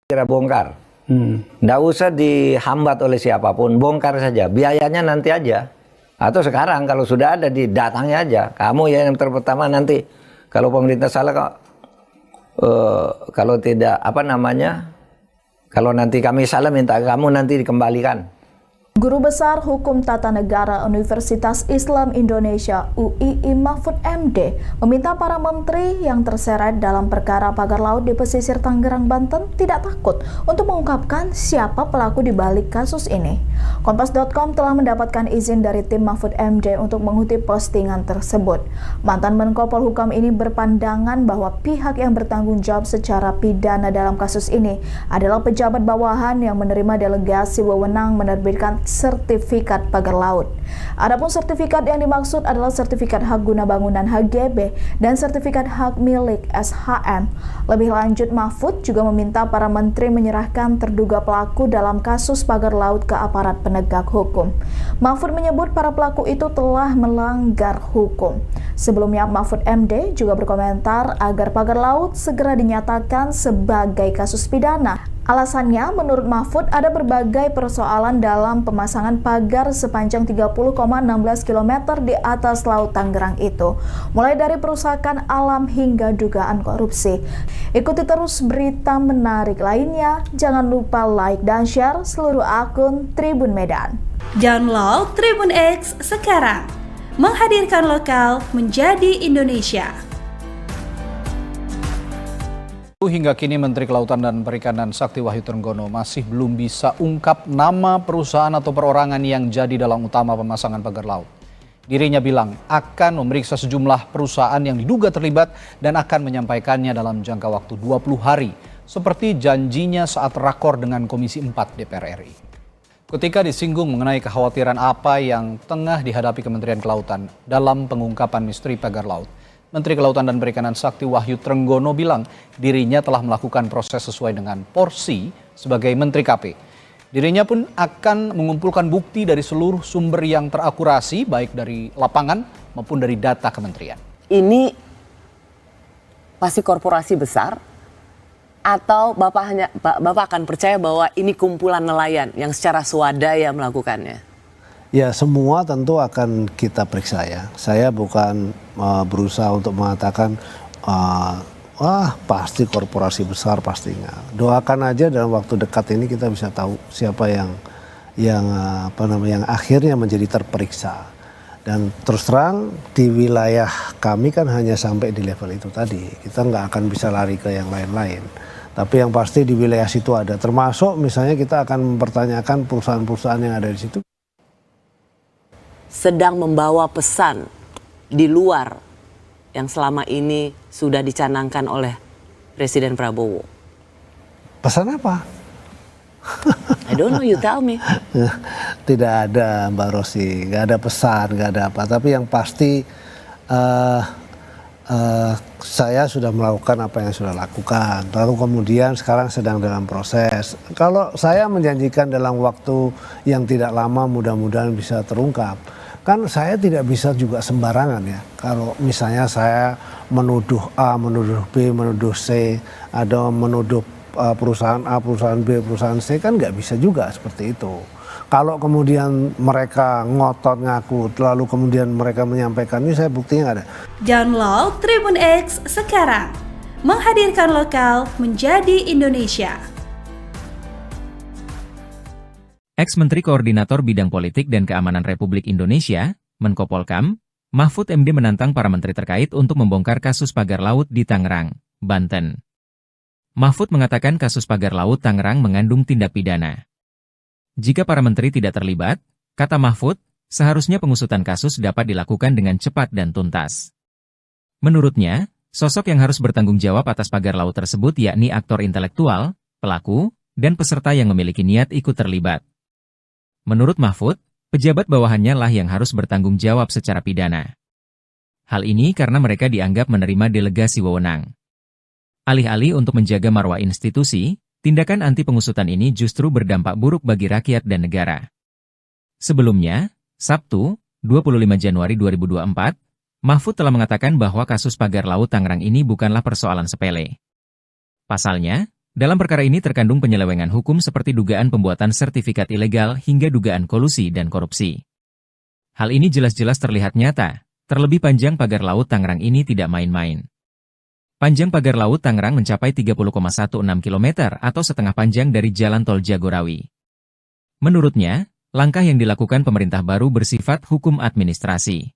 kira bongkar. Nggak usah dihambat oleh siapapun, bongkar saja. Biayanya nanti aja. Atau sekarang kalau sudah ada, datangnya aja. Kamu ya yang pertama nanti. Kalau pemerintah salah kok, kalau tidak kalau nanti kami salah minta kamu nanti dikembalikan. Guru Besar Hukum Tata Negara Universitas Islam Indonesia UII Mahfud MD meminta para menteri yang terseret dalam perkara pagar laut di pesisir Tangerang, Banten tidak takut untuk mengungkapkan siapa pelaku di balik kasus ini. Kompas.com telah mendapatkan izin dari tim Mahfud MD untuk mengutip postingan tersebut. Mantan Menko Polhukam ini berpandangan bahwa pihak yang bertanggung jawab secara pidana dalam kasus ini adalah pejabat bawahan yang menerima delegasi wewenang menerbitkan sertifikat pagar laut. Adapun sertifikat yang dimaksud adalah sertifikat hak guna bangunan HGB dan sertifikat hak milik SHM. Lebih lanjut, Mahfud juga meminta para menteri menyerahkan terduga pelaku dalam kasus pagar laut ke aparat penegak hukum. Mahfud menyebut para pelaku itu telah melanggar hukum. Sebelumnya, Mahfud MD juga berkomentar agar pagar laut segera dinyatakan sebagai kasus pidana. Alasannya, menurut Mahfud, ada berbagai persoalan dalam pemasangan pagar sepanjang 30,16 km di atas Laut Tangerang itu, mulai dari perusakan alam hingga dugaan korupsi. Ikuti terus berita menarik lainnya, jangan lupa like dan share seluruh akun Tribun Medan. Download Tribun X sekarang, menghadirkan lokal menjadi Indonesia. Hingga kini Menteri Kelautan dan Perikanan Sakti Wahyutrenggono masih belum bisa ungkap nama perusahaan atau perorangan yang jadi dalang utama pemasangan pagar laut. Dirinya bilang akan memeriksa sejumlah perusahaan yang diduga terlibat dan akan menyampaikannya dalam jangka waktu 20 hari, seperti janjinya saat rakor dengan Komisi 4 DPR RI. Ketika disinggung mengenai kekhawatiran apa yang tengah dihadapi Kementerian Kelautan dalam pengungkapan misteri pagar laut, Menteri Kelautan dan Perikanan Sakti Wahyutrenggono bilang dirinya telah melakukan proses sesuai dengan porsi sebagai Menteri KP. Dirinya pun akan mengumpulkan bukti dari seluruh sumber yang terakurasi, baik dari lapangan maupun dari data kementerian. Ini pasti korporasi besar atau Bapak akan percaya bahwa ini kumpulan nelayan yang secara swadaya melakukannya? Ya, semua tentu akan kita periksa ya. Saya bukan berusaha untuk mengatakan wah pasti korporasi besar, pastinya. Doakan aja dalam waktu dekat ini kita bisa tahu siapa yang akhirnya menjadi terperiksa. Dan terus terang di wilayah kami kan hanya sampai di level itu tadi. Kita nggak akan bisa lari ke yang lain-lain. Tapi yang pasti di wilayah situ ada. Termasuk misalnya kita akan mempertanyakan perusahaan-perusahaan yang ada di situ. Sedang membawa pesan di luar yang selama ini sudah dicanangkan oleh Presiden Prabowo. Pesan apa? I don't know, you tell me. Tidak ada, Mbak Rosi, nggak ada pesan, nggak ada apa. Tapi yang pasti saya sudah melakukan apa yang sudah lakukan. Lalu kemudian sekarang sedang dalam proses. Kalau saya menjanjikan dalam waktu yang tidak lama mudah-mudahan bisa terungkap. Kan saya tidak bisa juga sembarangan ya. Kalau misalnya saya menuduh A, menuduh B, menuduh C, atau menuduh perusahaan A, perusahaan B, perusahaan C, kan nggak bisa juga seperti itu. Kalau kemudian mereka ngotot ngaku, lalu kemudian mereka menyampaikan, ini saya buktinya nggak ada. Download Tribun X sekarang, menghadirkan lokal menjadi Indonesia. Ex-Menteri Koordinator Bidang Politik dan Keamanan Republik Indonesia, Menko Polhukam, Mahfud MD menantang para menteri terkait untuk membongkar kasus pagar laut di Tangerang, Banten. Mahfud mengatakan kasus pagar laut Tangerang mengandung tindak pidana. Jika para menteri tidak terlibat, kata Mahfud, seharusnya pengusutan kasus dapat dilakukan dengan cepat dan tuntas. Menurutnya, sosok yang harus bertanggung jawab atas pagar laut tersebut yakni aktor intelektual, pelaku, dan peserta yang memiliki niat ikut terlibat. Menurut Mahfud, pejabat bawahannya lah yang harus bertanggung jawab secara pidana. Hal ini karena mereka dianggap menerima delegasi wewenang. Alih-alih untuk menjaga marwah institusi, tindakan anti pengusutan ini justru berdampak buruk bagi rakyat dan negara. Sebelumnya, Sabtu, 25 Januari 2024, Mahfud telah mengatakan bahwa kasus pagar laut Tangerang ini bukanlah persoalan sepele. Pasalnya, Dalam perkara ini terkandung penyelewengan hukum seperti dugaan pembuatan sertifikat ilegal hingga dugaan kolusi dan korupsi. Hal ini jelas-jelas terlihat nyata, terlebih panjang pagar laut Tangerang ini tidak main-main. Panjang pagar laut Tangerang mencapai 30,16 km atau setengah panjang dari jalan tol Jagorawi. Menurutnya, langkah yang dilakukan pemerintah baru bersifat hukum administrasi.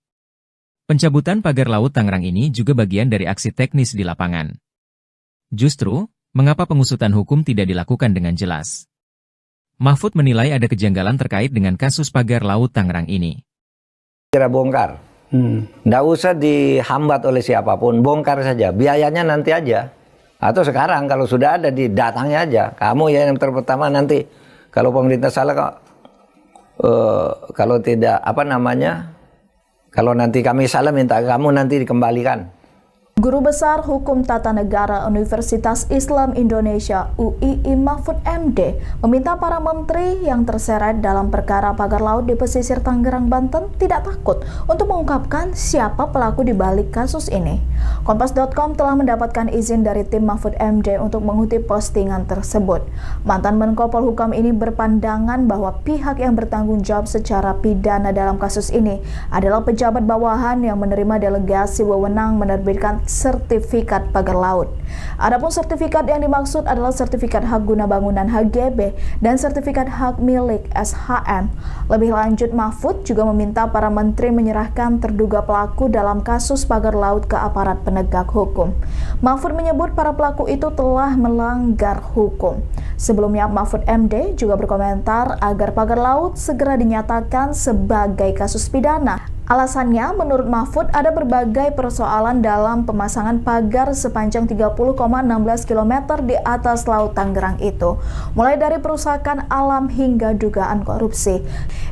Pencabutan pagar laut Tangerang ini juga bagian dari aksi teknis di lapangan. Justru, mengapa pengusutan hukum tidak dilakukan dengan jelas? Mahfud menilai ada kejanggalan terkait dengan kasus pagar laut Tangerang ini. Kira bongkar. Nggak usah dihambat oleh siapapun, bongkar saja. Biayanya nanti aja. Atau sekarang kalau sudah ada datangnya aja. Kamu ya yang pertama nanti kalau pemerintah salah kalau tidak kalau nanti kami salah minta kamu nanti dikembalikan. Guru Besar Hukum Tata Negara Universitas Islam Indonesia UII Mahfud MD meminta para menteri yang terseret dalam perkara pagar laut di pesisir Tangerang, Banten tidak takut untuk mengungkapkan siapa pelaku di balik kasus ini. Kompas.com telah mendapatkan izin dari tim Mahfud MD untuk mengutip postingan tersebut. Mantan Menko Polhukam ini berpandangan bahwa pihak yang bertanggung jawab secara pidana dalam kasus ini adalah pejabat bawahan yang menerima delegasi wewenang menerbitkan sertifikat pagar laut. Adapun sertifikat yang dimaksud adalah sertifikat hak guna bangunan HGB dan sertifikat hak milik SHM. Lebih lanjut, Mahfud juga meminta para menteri menyerahkan terduga pelaku dalam kasus pagar laut ke aparat penegak hukum. Mahfud menyebut para pelaku itu telah melanggar hukum. Sebelumnya, Mahfud MD juga berkomentar agar pagar laut segera dinyatakan sebagai kasus pidana. Alasannya, menurut Mahfud, ada berbagai persoalan dalam pemasangan pagar sepanjang 30,16 km di atas Laut Tangerang itu, mulai dari perusakan alam hingga dugaan korupsi.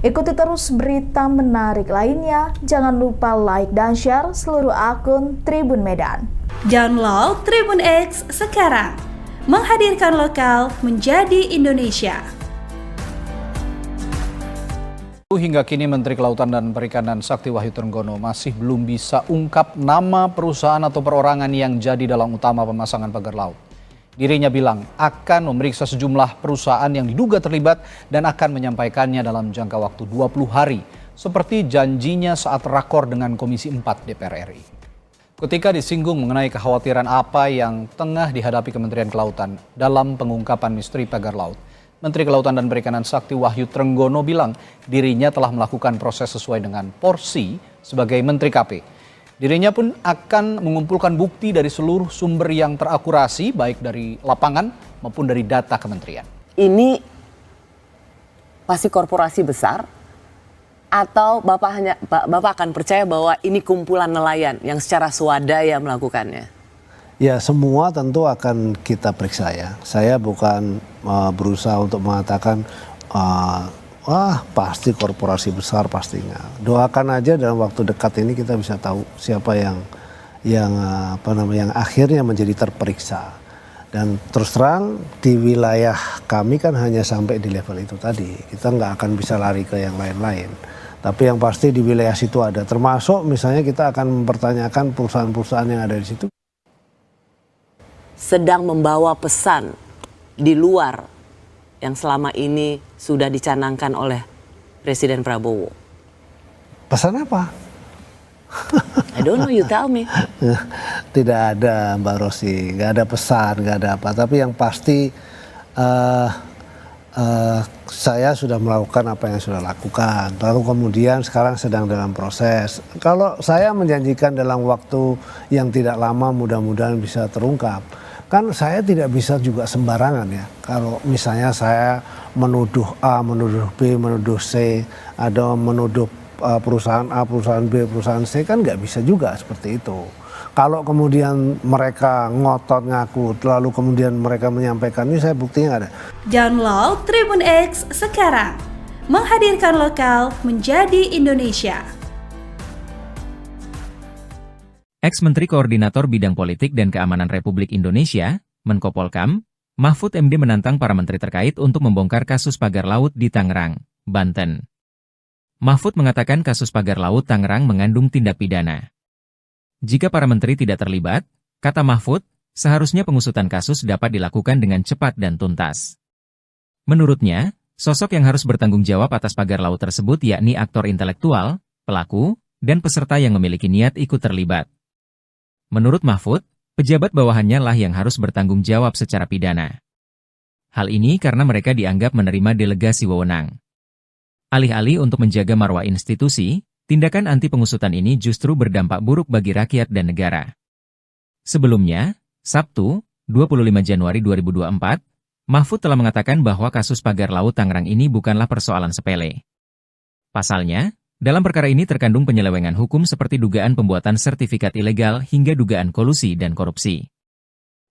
Ikuti terus berita menarik lainnya, jangan lupa like dan share seluruh akun Tribun Medan. Download Tribun X sekarang, menghadirkan lokal menjadi Indonesia. Hingga kini Menteri Kelautan dan Perikanan Sakti Wahyutrenggono masih belum bisa ungkap nama perusahaan atau perorangan yang jadi dalang utama pemasangan pagar laut. Dirinya bilang akan memeriksa sejumlah perusahaan yang diduga terlibat dan akan menyampaikannya dalam jangka waktu 20 hari, seperti janjinya saat rakor dengan Komisi 4 DPR RI. Ketika disinggung mengenai kekhawatiran apa yang tengah dihadapi Kementerian Kelautan dalam pengungkapan misteri pagar laut, Menteri Kelautan dan Perikanan Sakti Wahyutrenggono bilang dirinya telah melakukan proses sesuai dengan porsi sebagai Menteri KP. Dirinya pun akan mengumpulkan bukti dari seluruh sumber yang terakurasi, baik dari lapangan maupun dari data kementerian. Ini pasti korporasi besar atau Bapak akan percaya bahwa ini kumpulan nelayan yang secara swadaya melakukannya? Ya, semua tentu akan kita periksa ya. Saya bukan berusaha untuk mengatakan pasti korporasi besar pastinya. Doakan aja dalam waktu dekat ini kita bisa tahu siapa yang akhirnya menjadi terperiksa. Dan terus terang di wilayah kami kan hanya sampai di level itu tadi. Kita nggak akan bisa lari ke yang lain-lain. Tapi yang pasti di wilayah situ ada. Termasuk misalnya kita akan mempertanyakan perusahaan-perusahaan yang ada di situ. Sedang membawa pesan di luar yang selama ini sudah dicanangkan oleh Presiden Prabowo. Pesan apa? I don't know, you tell me. Tidak ada, Mbak Rosi, nggak ada pesan, nggak ada apa. Tapi yang pasti saya sudah melakukan apa yang sudah lakukan. Lalu kemudian sekarang sedang dalam proses. Kalau saya menjanjikan dalam waktu yang tidak lama mudah-mudahan bisa terungkap. Kan saya tidak bisa juga sembarangan ya. Kalau misalnya saya menuduh A, menuduh B, menuduh C, atau menuduh perusahaan A, perusahaan B, perusahaan C, kan nggak bisa juga seperti itu. Kalau kemudian mereka ngotot ngaku, lalu kemudian mereka menyampaikan, ini saya buktinya nggak ada. Download Tribun X sekarang, menghadirkan lokal menjadi Indonesia. Ex-Menteri Koordinator Bidang Politik dan Keamanan Republik Indonesia, Menko Polhukam, Mahfud MD menantang para menteri terkait untuk membongkar kasus pagar laut di Tangerang, Banten. Mahfud mengatakan kasus pagar laut Tangerang mengandung tindak pidana. Jika para menteri tidak terlibat, kata Mahfud, seharusnya pengusutan kasus dapat dilakukan dengan cepat dan tuntas. Menurutnya, sosok yang harus bertanggung jawab atas pagar laut tersebut yakni aktor intelektual, pelaku, dan peserta yang memiliki niat ikut terlibat. Menurut Mahfud, pejabat bawahannya lah yang harus bertanggung jawab secara pidana. Hal ini karena mereka dianggap menerima delegasi wewenang. Alih-alih untuk menjaga marwah institusi, tindakan anti pengusutan ini justru berdampak buruk bagi rakyat dan negara. Sebelumnya, Sabtu, 25 Januari 2024, Mahfud telah mengatakan bahwa kasus pagar laut Tangerang ini bukanlah persoalan sepele. Pasalnya, dalam perkara ini terkandung penyelewengan hukum seperti dugaan pembuatan sertifikat ilegal hingga dugaan kolusi dan korupsi.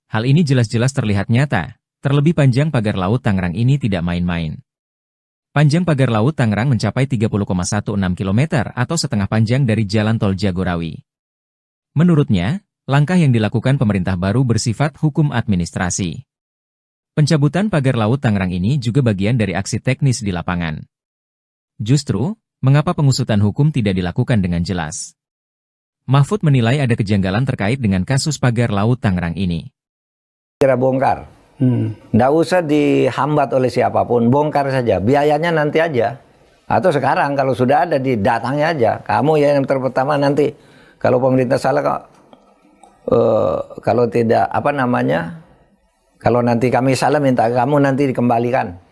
Hal ini jelas-jelas terlihat nyata, terlebih panjang pagar laut Tangerang ini tidak main-main. Panjang pagar laut Tangerang mencapai 30,16 km atau setengah panjang dari jalan tol Jagorawi. Menurutnya, langkah yang dilakukan pemerintah baru bersifat hukum administrasi. Pencabutan pagar laut Tangerang ini juga bagian dari aksi teknis di lapangan. Justru, mengapa pengusutan hukum tidak dilakukan dengan jelas? Mahfud menilai ada kejanggalan terkait dengan kasus pagar laut Tangerang ini. Kira bongkar. Nggak usah dihambat oleh siapapun, bongkar saja, biayanya nanti aja. Atau sekarang kalau sudah ada didatangnya aja. Kamu ya yang pertama nanti, kalau pemerintah salah, kalau tidak, kalau nanti kami salah minta kamu nanti dikembalikan.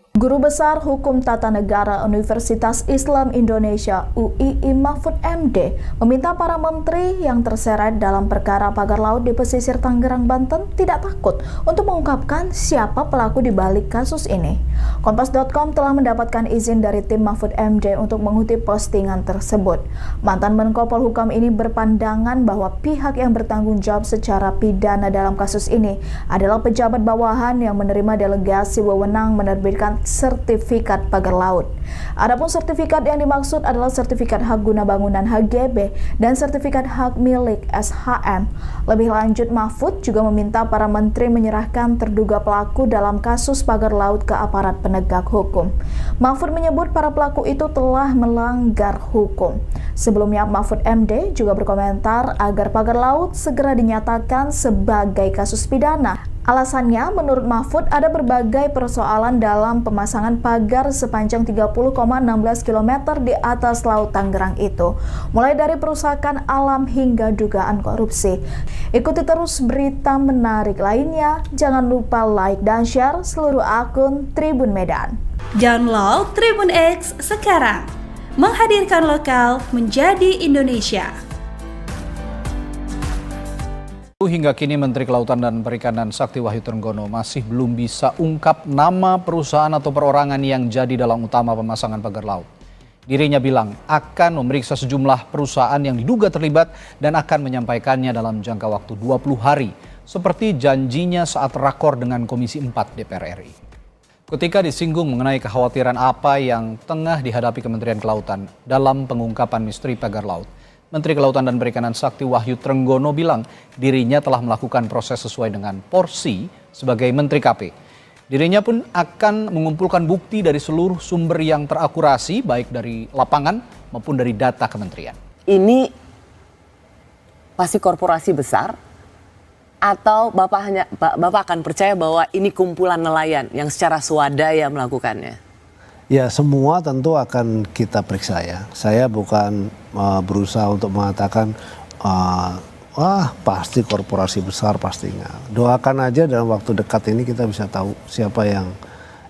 Guru Besar Hukum Tata Negara Universitas Islam Indonesia UII Mahfud MD meminta para menteri yang terseret dalam perkara pagar laut di pesisir Tangerang, Banten tidak takut untuk mengungkapkan siapa pelaku di balik kasus ini. Kompas.com telah mendapatkan izin dari tim Mahfud MD untuk mengutip postingan tersebut. Mantan Menko Polhukam ini berpandangan bahwa pihak yang bertanggung jawab secara pidana dalam kasus ini adalah pejabat bawahan yang menerima delegasi wewenang menerbitkan sertifikat pagar laut. Adapun sertifikat yang dimaksud adalah sertifikat hak guna bangunan HGB dan sertifikat hak milik SHM. Lebih lanjut, Mahfud juga meminta para menteri menyerahkan terduga pelaku dalam kasus pagar laut ke aparat penegak hukum. Mahfud menyebut para pelaku itu telah melanggar hukum. Sebelumnya, Mahfud MD juga berkomentar agar pagar laut segera dinyatakan sebagai kasus pidana. Alasannya, menurut Mahfud, ada berbagai persoalan dalam pemasangan pagar sepanjang 30,16 km di atas Laut Tangerang itu, mulai dari perusakan alam hingga dugaan korupsi. Ikuti terus berita menarik lainnya, jangan lupa like dan share seluruh akun Tribun Medan. Download Tribun X sekarang, menghadirkan lokal menjadi Indonesia. Hingga kini Menteri Kelautan dan Perikanan Sakti Wahyu Trenggono masih belum bisa ungkap nama perusahaan atau perorangan yang jadi dalang utama pemasangan pagar laut. Dirinya bilang akan memeriksa sejumlah perusahaan yang diduga terlibat dan akan menyampaikannya dalam jangka waktu 20 hari, seperti janjinya saat rakor dengan Komisi 4 DPR RI. Ketika disinggung mengenai kekhawatiran apa yang tengah dihadapi Kementerian Kelautan dalam pengungkapan misteri pagar laut, Menteri Kelautan dan Perikanan Sakti Wahyu Trenggono bilang dirinya telah melakukan proses sesuai dengan porsi sebagai Menteri KP. Dirinya pun akan mengumpulkan bukti dari seluruh sumber yang terakurasi, baik dari lapangan maupun dari data kementerian. Ini pasti korporasi besar atau Bapak akan percaya bahwa ini kumpulan nelayan yang secara swadaya melakukannya? Ya, semua tentu akan kita periksa ya. Saya bukan berusaha untuk mengatakan pasti korporasi besar, pastinya. Doakan aja dalam waktu dekat ini kita bisa tahu siapa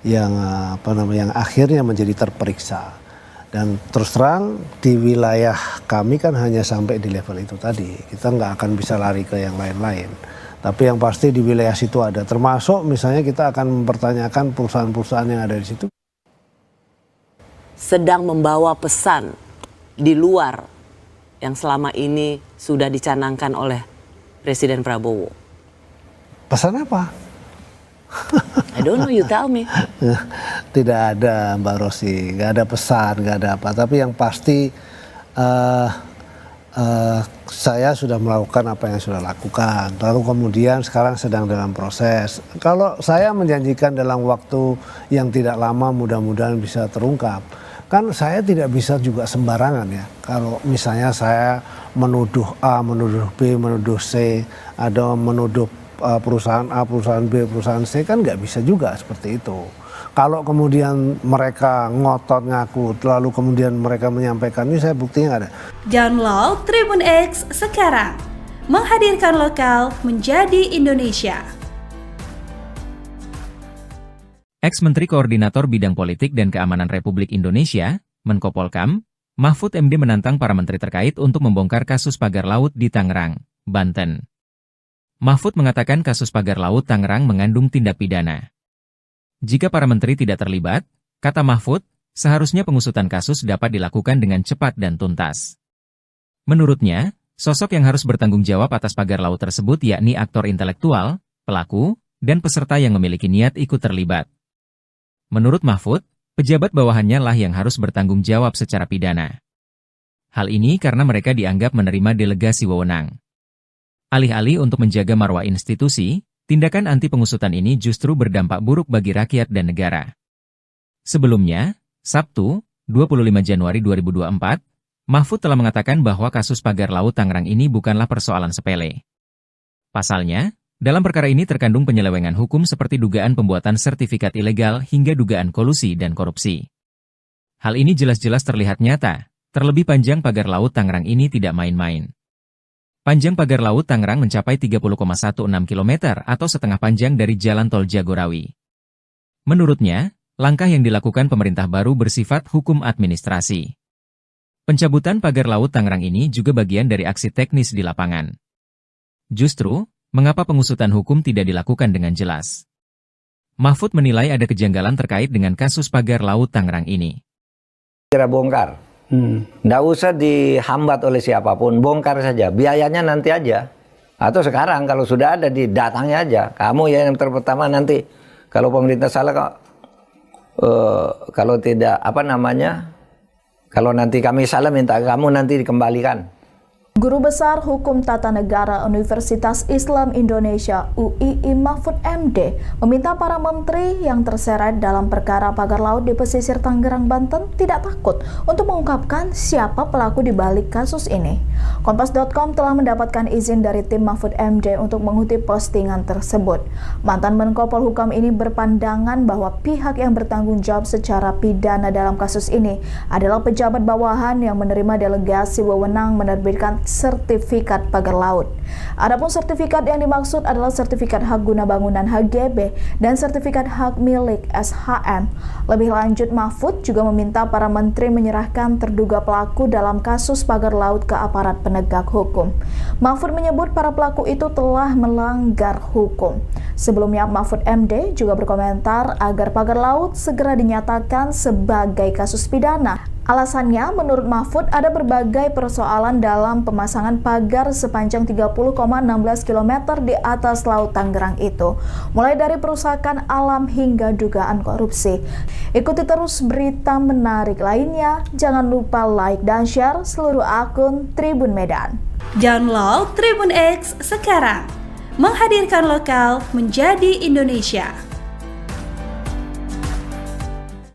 yang akhirnya menjadi terperiksa. Dan terus terang di wilayah kami kan hanya sampai di level itu tadi. Kita nggak akan bisa lari ke yang lain-lain. Tapi yang pasti di wilayah situ ada. Termasuk misalnya kita akan mempertanyakan perusahaan-perusahaan yang ada di situ. Sedang membawa pesan di luar yang selama ini sudah dicanangkan oleh Presiden Prabowo. Pesan apa? I don't know, you tell me. Tidak ada, Mbak Rosi, nggak ada pesan, nggak ada apa. Tapi yang pasti saya sudah melakukan apa yang sudah lakukan. Lalu kemudian sekarang sedang dalam proses. Kalau saya menjanjikan dalam waktu yang tidak lama mudah-mudahan bisa terungkap. Kan saya tidak bisa juga sembarangan ya. Kalau misalnya saya menuduh A, menuduh B, menuduh C, atau menuduh perusahaan A, perusahaan B, perusahaan C, kan nggak bisa juga seperti itu. Kalau kemudian mereka ngotot ngaku, lalu kemudian mereka menyampaikan, ini saya buktinya nggak ada. Download Tribun X sekarang, menghadirkan lokal menjadi Indonesia. Ex-Menteri Koordinator Bidang Politik dan Keamanan Republik Indonesia, Menko Polkam, Mahfud MD menantang para menteri terkait untuk membongkar kasus pagar laut di Tangerang, Banten. Mahfud mengatakan kasus pagar laut Tangerang mengandung tindak pidana. Jika para menteri tidak terlibat, kata Mahfud, seharusnya pengusutan kasus dapat dilakukan dengan cepat dan tuntas. Menurutnya, sosok yang harus bertanggung jawab atas pagar laut tersebut yakni aktor intelektual, pelaku, dan peserta yang memiliki niat ikut terlibat. Menurut Mahfud, pejabat bawahannya lah yang harus bertanggung jawab secara pidana. Hal ini karena mereka dianggap menerima delegasi wewenang. Alih-alih untuk menjaga marwah institusi, tindakan anti pengusutan ini justru berdampak buruk bagi rakyat dan negara. Sebelumnya, Sabtu, 25 Januari 2024, Mahfud telah mengatakan bahwa kasus pagar laut Tangerang ini bukanlah persoalan sepele. Pasalnya, dalam perkara ini terkandung penyelewengan hukum seperti dugaan pembuatan sertifikat ilegal hingga dugaan kolusi dan korupsi. Hal ini jelas-jelas terlihat nyata, terlebih panjang pagar laut Tangerang ini tidak main-main. Panjang pagar laut Tangerang mencapai 30,16 km atau setengah panjang dari jalan tol Jagorawi. Menurutnya, langkah yang dilakukan pemerintah baru bersifat hukum administrasi. Pencabutan pagar laut Tangerang ini juga bagian dari aksi teknis di lapangan. Justru, mengapa pengusutan hukum tidak dilakukan dengan jelas? Mahfud menilai ada kejanggalan terkait dengan kasus pagar laut Tangerang ini. Kira bongkar. Nggak usah dihambat oleh siapapun, bongkar saja. Biayanya nanti aja. Atau sekarang kalau sudah ada didatangnya aja. Kamu ya yang pertama nanti kalau pemerintah salah kok, kalau tidak kalau nanti kami salah minta kamu nanti dikembalikan. Guru Besar Hukum Tata Negara Universitas Islam Indonesia UII Mahfud MD meminta para menteri yang terseret dalam perkara pagar laut di pesisir Tangerang, Banten tidak takut untuk mengungkapkan siapa pelaku di balik kasus ini. Kompas.com telah mendapatkan izin dari tim Mahfud MD untuk mengutip postingan tersebut. Mantan Menko Polhukam ini berpandangan bahwa pihak yang bertanggung jawab secara pidana dalam kasus ini adalah pejabat bawahan yang menerima delegasi wewenang menerbitkan sertifikat pagar laut. Adapun sertifikat yang dimaksud adalah sertifikat hak guna bangunan HGB dan sertifikat hak milik SHM. Lebih lanjut, Mahfud juga meminta para menteri menyerahkan terduga pelaku dalam kasus pagar laut ke aparat penegak hukum. Mahfud menyebut para pelaku itu telah melanggar hukum. Sebelumnya, Mahfud MD juga berkomentar agar pagar laut segera dinyatakan sebagai kasus pidana. Alasannya, menurut Mahfud, ada berbagai persoalan dalam pemasangan pagar sepanjang 30,16 km di atas Laut Tangerang itu, mulai dari perusakan alam hingga dugaan korupsi. Ikuti terus berita menarik lainnya, jangan lupa like dan share seluruh akun Tribun Medan. Download Tribun X sekarang, menghadirkan lokal menjadi Indonesia.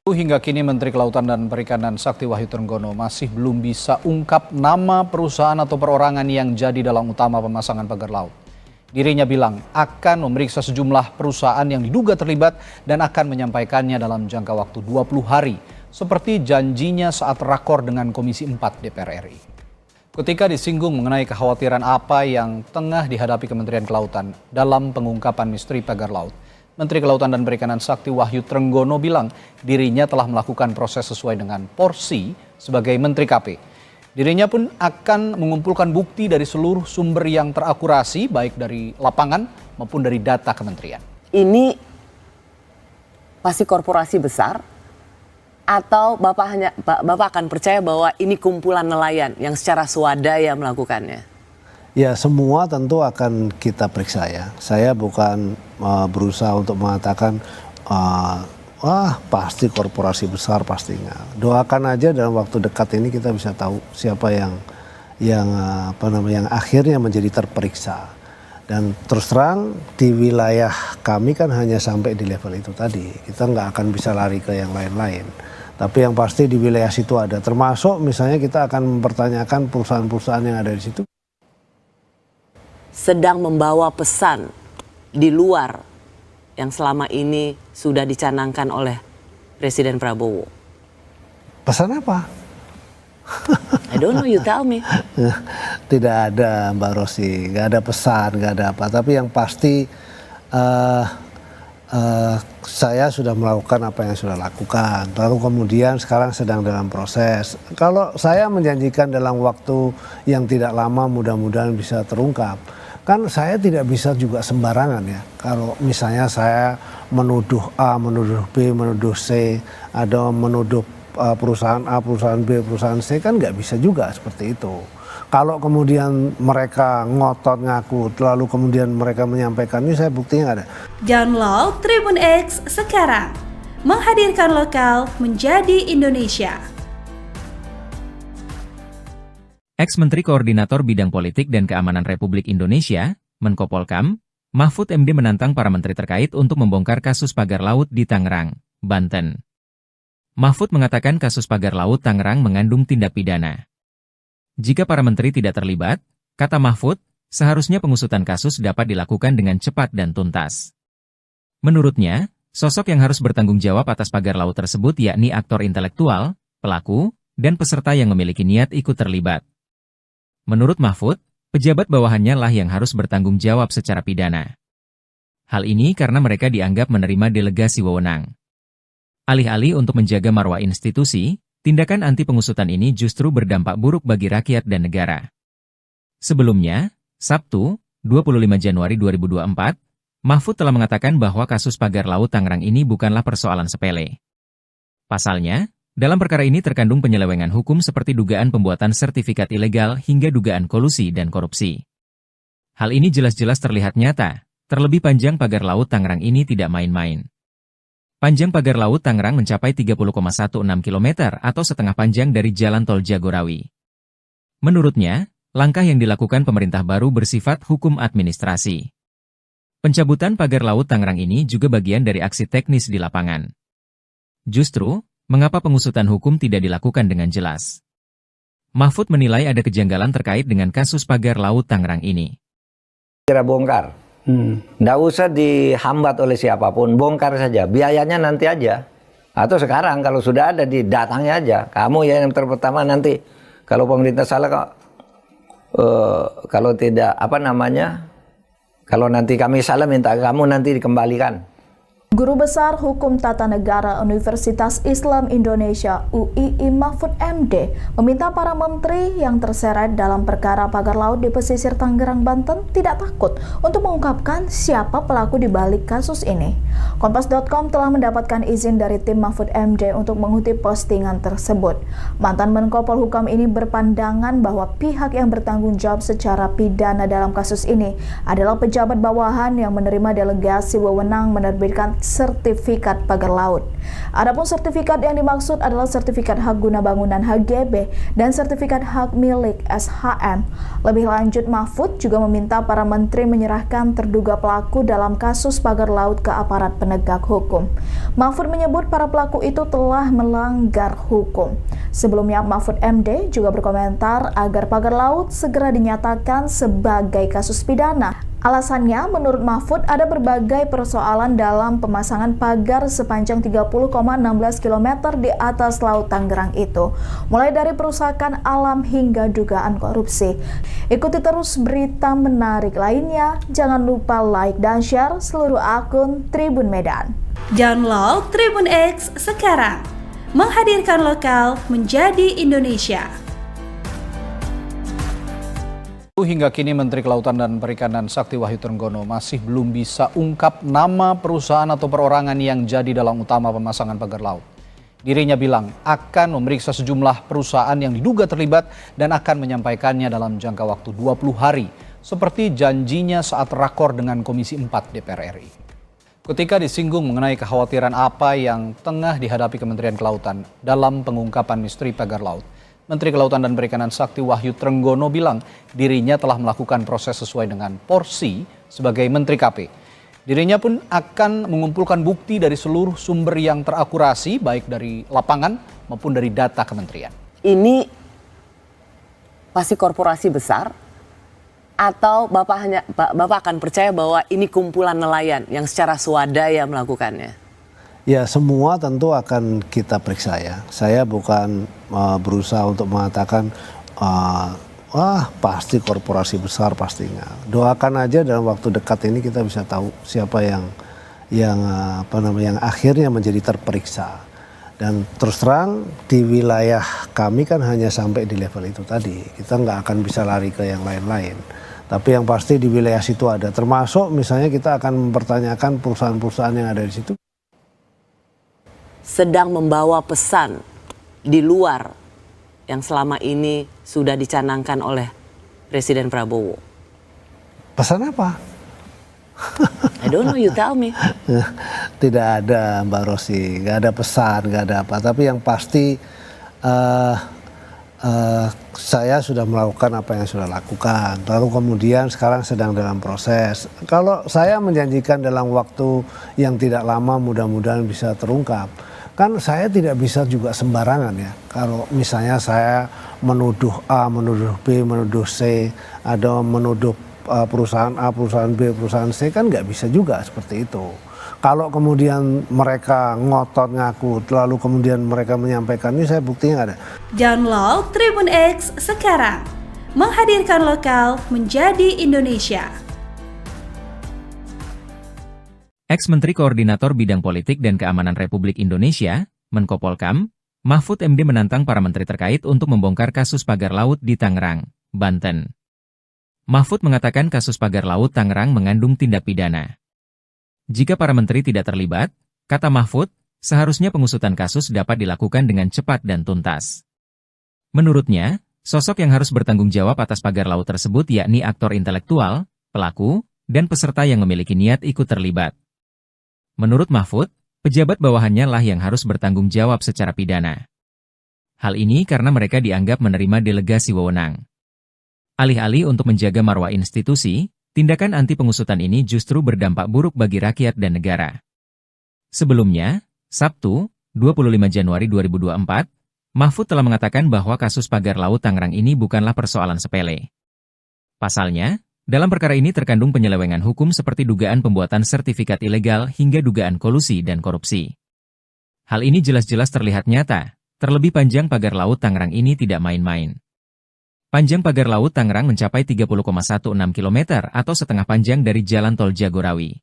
Hingga kini Menteri Kelautan dan Perikanan Sakti Wahyu Trenggono masih belum bisa ungkap nama perusahaan atau perorangan yang jadi dalang utama pemasangan pagar laut. Dirinya bilang akan memeriksa sejumlah perusahaan yang diduga terlibat dan akan menyampaikannya dalam jangka waktu 20 hari, seperti janjinya saat rakor dengan Komisi 4 DPR RI. Ketika disinggung mengenai kekhawatiran apa yang tengah dihadapi Kementerian Kelautan dalam pengungkapan misteri pagar laut, Menteri Kelautan dan Perikanan Sakti Wahyu Trenggono bilang dirinya telah melakukan proses sesuai dengan porsi sebagai Menteri KP. Dirinya pun akan mengumpulkan bukti dari seluruh sumber yang terakurasi, baik dari lapangan maupun dari data kementerian. Ini pasti korporasi besar atau Bapak akan percaya bahwa ini kumpulan nelayan yang secara swadaya melakukannya? Ya, semua tentu akan kita periksa ya. Saya bukan berusaha untuk mengatakan pasti korporasi besar pastinya. Doakan aja dalam waktu dekat ini kita bisa tahu siapa yang akhirnya menjadi terperiksa. Dan terus terang di wilayah kami kan hanya sampai di level itu tadi. Kita nggak akan bisa lari ke yang lain-lain. Tapi yang pasti di wilayah situ ada. Termasuk misalnya kita akan mempertanyakan perusahaan-perusahaan yang ada di situ. Sedang membawa pesan di luar yang selama ini sudah dicanangkan oleh Presiden Prabowo? Pesan apa? I don't know, you tell me. Tidak ada Mbak Rosi, nggak ada pesan, nggak ada apa. Tapi yang pasti saya sudah melakukan apa yang sudah lakukan. Lalu kemudian sekarang sedang dalam proses. Kalau saya menjanjikan dalam waktu yang tidak lama mudah-mudahan bisa terungkap. Kan saya tidak bisa juga sembarangan ya. Kalau misalnya saya menuduh A, menuduh B, menuduh C, atau menuduh perusahaan A, perusahaan B, perusahaan C, kan nggak bisa juga seperti itu. Kalau kemudian mereka ngotot ngaku, lalu kemudian mereka menyampaikan, ini saya buktinya nggak ada. Download Tribun X sekarang, menghadirkan lokal menjadi Indonesia. Ex-Menteri Koordinator Bidang Politik dan Keamanan Republik Indonesia, Menko Polkam, Mahfud MD menantang para menteri terkait untuk membongkar kasus pagar laut di Tangerang, Banten. Mahfud mengatakan kasus pagar laut Tangerang mengandung tindak pidana. Jika para menteri tidak terlibat, kata Mahfud, seharusnya pengusutan kasus dapat dilakukan dengan cepat dan tuntas. Menurutnya, sosok yang harus bertanggung jawab atas pagar laut tersebut yakni aktor intelektual, pelaku, dan peserta yang memiliki niat ikut terlibat. Menurut Mahfud, pejabat bawahannya lah yang harus bertanggung jawab secara pidana. Hal ini karena mereka dianggap menerima delegasi wewenang. Alih-alih untuk menjaga marwah institusi, tindakan anti pengusutan ini justru berdampak buruk bagi rakyat dan negara. Sebelumnya, Sabtu, 25 Januari 2024, Mahfud telah mengatakan bahwa kasus pagar laut Tangerang ini bukanlah persoalan sepele. Pasalnya, dalam perkara ini terkandung penyelewengan hukum seperti dugaan pembuatan sertifikat ilegal hingga dugaan kolusi dan korupsi. Hal ini jelas-jelas terlihat nyata, terlebih panjang pagar laut Tangerang ini tidak main-main. Panjang pagar laut Tangerang mencapai 30,16 km atau setengah panjang dari jalan tol Jagorawi. Menurutnya, langkah yang dilakukan pemerintah baru bersifat hukum administrasi. Pencabutan pagar laut Tangerang ini juga bagian dari aksi teknis di lapangan. Justru, mengapa pengusutan hukum tidak dilakukan dengan jelas? Mahfud menilai ada kejanggalan terkait dengan kasus pagar laut Tangerang ini. Kira bongkar. Nggak usah dihambat oleh siapapun, bongkar saja. Biayanya nanti aja. Atau sekarang kalau sudah ada didatangnya aja. Kamu ya yang terpertama nanti kalau pemerintah salah kok, kalau tidak kalau nanti kami salah minta kamu nanti dikembalikan. Guru Besar Hukum Tata Negara Universitas Islam Indonesia UII Mahfud MD meminta para menteri yang terseret dalam perkara pagar laut di pesisir Tangerang, Banten tidak takut untuk mengungkapkan siapa pelaku di balik kasus ini. Kompas.com telah mendapatkan izin dari tim Mahfud MD untuk mengutip postingan tersebut. Mantan Menko Polhukam ini berpandangan bahwa pihak yang bertanggung jawab secara pidana dalam kasus ini adalah pejabat bawahan yang menerima delegasi wewenang menerbitkan sertifikat pagar laut. Adapun sertifikat yang dimaksud adalah sertifikat hak guna bangunan HGB dan sertifikat hak milik SHM. Lebih lanjut, Mahfud juga meminta para menteri menyerahkan terduga pelaku dalam kasus pagar laut ke aparat penegak hukum. Mahfud menyebut para pelaku itu telah melanggar hukum. Sebelumnya, Mahfud MD juga berkomentar agar pagar laut segera dinyatakan sebagai kasus pidana. Alasannya, menurut Mahfud, ada berbagai persoalan dalam pemasangan pagar sepanjang 30,16 km di atas Laut Tangerang itu, mulai dari perusakan alam hingga dugaan korupsi. Ikuti terus berita menarik lainnya, jangan lupa like dan share seluruh akun Tribun Medan. Download Tribun X sekarang, menghadirkan lokal menjadi Indonesia. Hingga kini Menteri Kelautan dan Perikanan Sakti Wahyutrenggono masih belum bisa ungkap nama perusahaan atau perorangan yang jadi dalang utama pemasangan pagar laut. Dirinya bilang akan memeriksa sejumlah perusahaan yang diduga terlibat dan akan menyampaikannya dalam jangka waktu 20 hari, seperti janjinya saat rakor dengan Komisi 4 DPR RI. Ketika disinggung mengenai kekhawatiran apa yang tengah dihadapi Kementerian Kelautan dalam pengungkapan misteri pagar laut, Menteri Kelautan dan Perikanan Sakti Wahyutrenggono bilang dirinya telah melakukan proses sesuai dengan porsi sebagai Menteri KP. Dirinya pun akan mengumpulkan bukti dari seluruh sumber yang terakurasi, baik dari lapangan maupun dari data kementerian. Ini pasti korporasi besar atau Bapak akan percaya bahwa ini kumpulan nelayan yang secara swadaya melakukannya? Ya, semua tentu akan kita periksa ya. Saya bukan berusaha untuk mengatakan wah pasti korporasi besar, pastinya. Doakan aja dalam waktu dekat ini kita bisa tahu siapa yang akhirnya menjadi terperiksa. Dan terus terang di wilayah kami kan hanya sampai di level itu tadi. Kita nggak akan bisa lari ke yang lain-lain. Tapi yang pasti di wilayah situ ada. Termasuk misalnya kita akan mempertanyakan perusahaan-perusahaan yang ada di situ. Sedang membawa pesan di luar yang selama ini sudah dicanangkan oleh Presiden Prabowo. Pesan apa? I don't know, you tell me. Tidak ada Mbak Rosi, nggak ada pesan, nggak ada apa. Tapi yang pasti saya sudah melakukan apa yang sudah lakukan. Lalu kemudian sekarang sedang dalam proses. Kalau saya menjanjikan dalam waktu yang tidak lama mudah-mudahan bisa terungkap. Kan saya tidak bisa juga sembarangan ya. Kalau misalnya saya menuduh A, menuduh B, menuduh C, atau menuduh perusahaan A, perusahaan B, perusahaan C, kan nggak bisa juga seperti itu. Kalau kemudian mereka ngotot ngaku, lalu kemudian mereka menyampaikan, ini saya buktinya nggak ada. Download Tribun X sekarang, menghadirkan lokal menjadi Indonesia. Ex-Menteri Koordinator Bidang Politik dan Keamanan Republik Indonesia, Menko Polkam, Mahfud MD menantang para menteri terkait untuk membongkar kasus pagar laut di Tangerang, Banten. Mahfud mengatakan kasus pagar laut Tangerang mengandung tindak pidana. Jika para menteri tidak terlibat, kata Mahfud, seharusnya pengusutan kasus dapat dilakukan dengan cepat dan tuntas. Menurutnya, sosok yang harus bertanggung jawab atas pagar laut tersebut yakni aktor intelektual, pelaku, dan peserta yang memiliki niat ikut terlibat. Menurut Mahfud, pejabat bawahannya lah yang harus bertanggung jawab secara pidana. Hal ini karena mereka dianggap menerima delegasi wewenang. Alih-alih untuk menjaga marwah institusi, tindakan anti pengusutan ini justru berdampak buruk bagi rakyat dan negara. Sebelumnya, Sabtu, 25 Januari 2024, Mahfud telah mengatakan bahwa kasus pagar laut Tangerang ini bukanlah persoalan sepele. Pasalnya, dalam perkara ini terkandung penyelewengan hukum seperti dugaan pembuatan sertifikat ilegal hingga dugaan kolusi dan korupsi. Hal ini jelas-jelas terlihat nyata, terlebih panjang pagar laut Tangerang ini tidak main-main. Panjang pagar laut Tangerang mencapai 30,16 km atau setengah panjang dari jalan tol Jagorawi.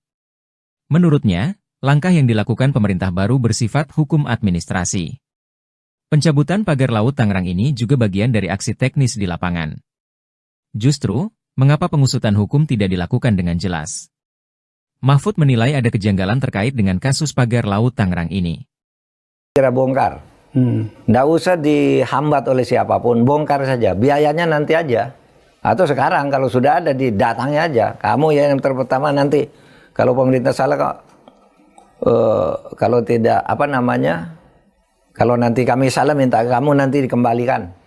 Menurutnya, langkah yang dilakukan pemerintah baru bersifat hukum administrasi. Pencabutan pagar laut Tangerang ini juga bagian dari aksi teknis di lapangan. Justru, mengapa pengusutan hukum tidak dilakukan dengan jelas? Mahfud menilai ada kejanggalan terkait dengan kasus pagar laut Tangerang ini. Kira bongkar. Nggak usah dihambat oleh siapapun, bongkar saja. Biayanya nanti aja. Atau sekarang kalau sudah ada datangnya aja. Kamu ya yang terpertama nanti. Kalau pemerintah salah kok, kalau tidak kalau nanti kami salah minta kamu nanti dikembalikan.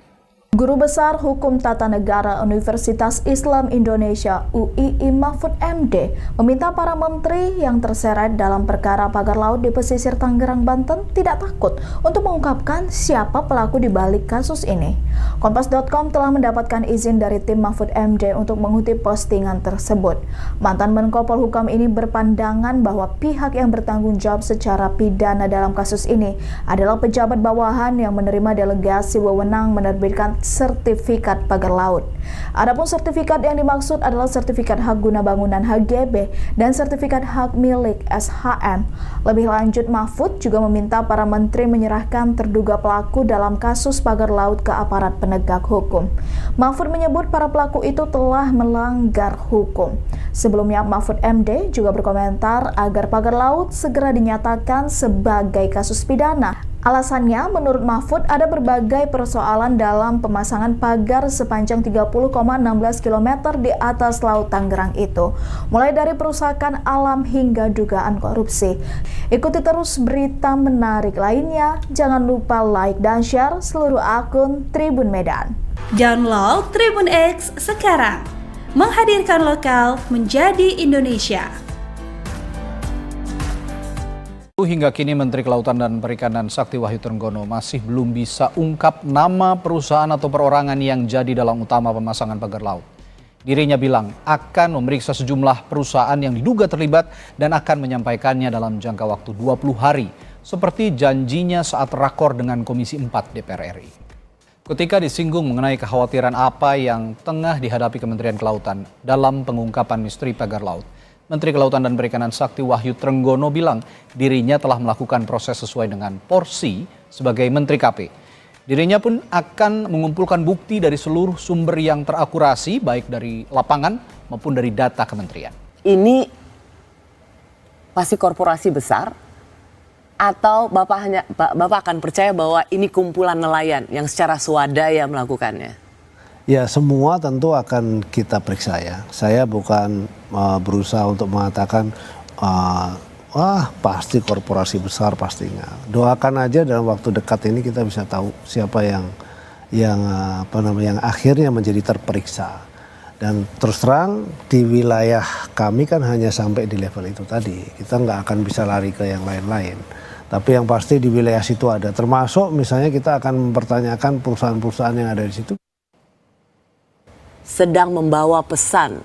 Guru Besar Hukum Tata Negara Universitas Islam Indonesia UII Mahfud MD meminta para menteri yang terseret dalam perkara pagar laut di pesisir Tangerang, Banten tidak takut untuk mengungkapkan siapa pelaku di balik kasus ini. Kompas.com telah mendapatkan izin dari tim Mahfud MD untuk mengutip postingan tersebut. Mantan Menko Polhukam ini berpandangan bahwa pihak yang bertanggung jawab secara pidana dalam kasus ini adalah pejabat bawahan yang menerima delegasi wewenang menerbitkan sertifikat pagar laut. Adapun sertifikat yang dimaksud adalah sertifikat hak guna bangunan HGB dan sertifikat hak milik SHM. Lebih lanjut, Mahfud juga meminta para menteri menyerahkan terduga pelaku dalam kasus pagar laut ke aparat penegak hukum. Mahfud menyebut para pelaku itu telah melanggar hukum. Sebelumnya, Mahfud MD juga berkomentar agar pagar laut segera dinyatakan sebagai kasus pidana. Alasannya, menurut Mahfud, ada berbagai persoalan dalam pemasangan pagar sepanjang 30,16 km di atas Laut Tangerang itu, mulai dari perusakan alam hingga dugaan korupsi. Ikuti terus berita menarik lainnya, jangan lupa like dan share seluruh akun Tribun Medan. Download Tribun X sekarang, menghadirkan lokal menjadi Indonesia. Hingga kini Menteri Kelautan dan Perikanan Sakti Wahyutrenggono masih belum bisa ungkap nama perusahaan atau perorangan yang jadi dalang utama pemasangan pagar laut. Dirinya bilang akan memeriksa sejumlah perusahaan yang diduga terlibat dan akan menyampaikannya dalam jangka waktu 20 hari, seperti janjinya saat rakor dengan Komisi 4 DPR RI. Ketika disinggung mengenai kekhawatiran apa yang tengah dihadapi Kementerian Kelautan dalam pengungkapan misteri pagar laut, Menteri Kelautan dan Perikanan Sakti Wahyu Trenggono bilang dirinya telah melakukan proses sesuai dengan porsi sebagai Menteri KP. Dirinya pun akan mengumpulkan bukti dari seluruh sumber yang terakurasi, baik dari lapangan maupun dari data kementerian. Ini pasti korporasi besar, atau Bapak akan percaya bahwa ini kumpulan nelayan yang secara swadaya melakukannya? Ya, semua tentu akan kita periksa ya. Saya bukan berusaha untuk mengatakan pasti korporasi besar, pastinya. Doakan aja dalam waktu dekat ini kita bisa tahu siapa yang akhirnya menjadi terperiksa. Dan terus terang di wilayah kami kan hanya sampai di level itu tadi. Kita nggak akan bisa lari ke yang lain-lain. Tapi yang pasti di wilayah situ ada. Termasuk misalnya kita akan mempertanyakan perusahaan-perusahaan yang ada di situ. Sedang membawa pesan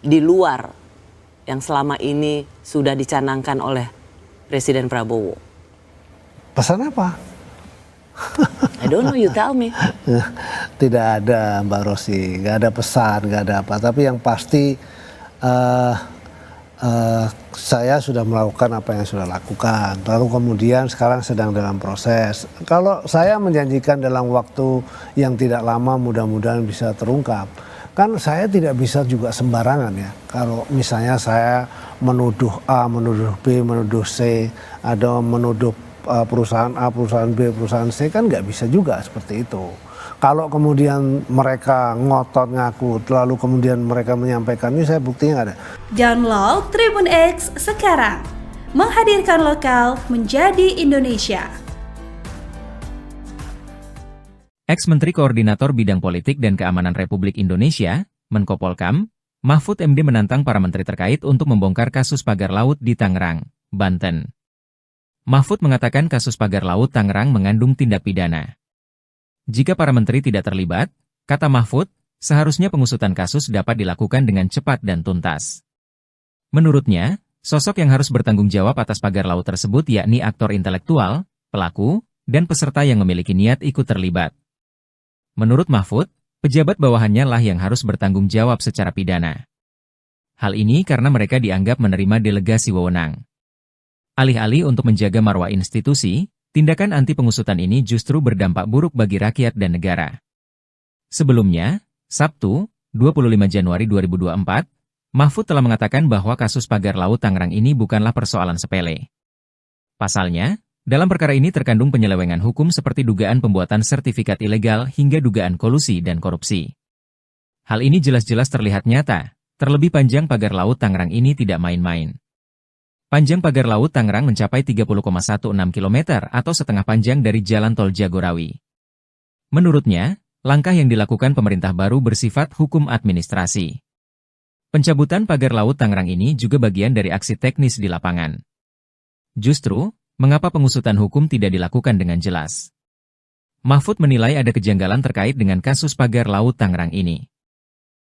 di luar yang selama ini sudah dicanangkan oleh Presiden Prabowo. Pesan apa? I don't know, you tell me. Tidak ada, Mbak Rosi, nggak ada pesan, nggak ada apa. Tapi yang pasti saya sudah melakukan apa yang sudah lakukan. Lalu kemudian sekarang sedang dalam proses. Kalau saya menjanjikan dalam waktu yang tidak lama mudah-mudahan bisa terungkap. Kan saya tidak bisa juga sembarangan ya. Kalau misalnya saya menuduh A, menuduh B, menuduh C, atau menuduh perusahaan A, perusahaan B, perusahaan C, kan nggak bisa juga seperti itu. Kalau kemudian mereka ngotot ngaku, lalu kemudian mereka menyampaikan, ini saya buktinya nggak ada. Download Tribun X sekarang, menghadirkan lokal menjadi Indonesia. Ex-Menteri Koordinator Bidang Politik dan Keamanan Republik Indonesia, Menko Polkam, Mahfud MD menantang para menteri terkait untuk membongkar kasus pagar laut di Tangerang, Banten. Mahfud mengatakan kasus pagar laut Tangerang mengandung tindak pidana. Jika para menteri tidak terlibat, kata Mahfud, seharusnya pengusutan kasus dapat dilakukan dengan cepat dan tuntas. Menurutnya, sosok yang harus bertanggung jawab atas pagar laut tersebut yakni aktor intelektual, pelaku, dan peserta yang memiliki niat ikut terlibat. Menurut Mahfud, pejabat bawahannya lah yang harus bertanggung jawab secara pidana. Hal ini karena mereka dianggap menerima delegasi wewenang. Alih-alih untuk menjaga marwah institusi, tindakan anti pengusutan ini justru berdampak buruk bagi rakyat dan negara. Sebelumnya, Sabtu, 25 Januari 2024, Mahfud telah mengatakan bahwa kasus pagar laut Tangerang ini bukanlah persoalan sepele. Pasalnya, dalam perkara ini terkandung penyelewengan hukum seperti dugaan pembuatan sertifikat ilegal hingga dugaan kolusi dan korupsi. Hal ini jelas-jelas terlihat nyata, terlebih panjang pagar laut Tangerang ini tidak main-main. Panjang pagar laut Tangerang mencapai 30,16 km atau setengah panjang dari jalan tol Jagorawi. Menurutnya, langkah yang dilakukan pemerintah baru bersifat hukum administrasi. Pencabutan pagar laut Tangerang ini juga bagian dari aksi teknis di lapangan. Justru, mengapa pengusutan hukum tidak dilakukan dengan jelas? Mahfud menilai ada kejanggalan terkait dengan kasus pagar laut Tangerang ini.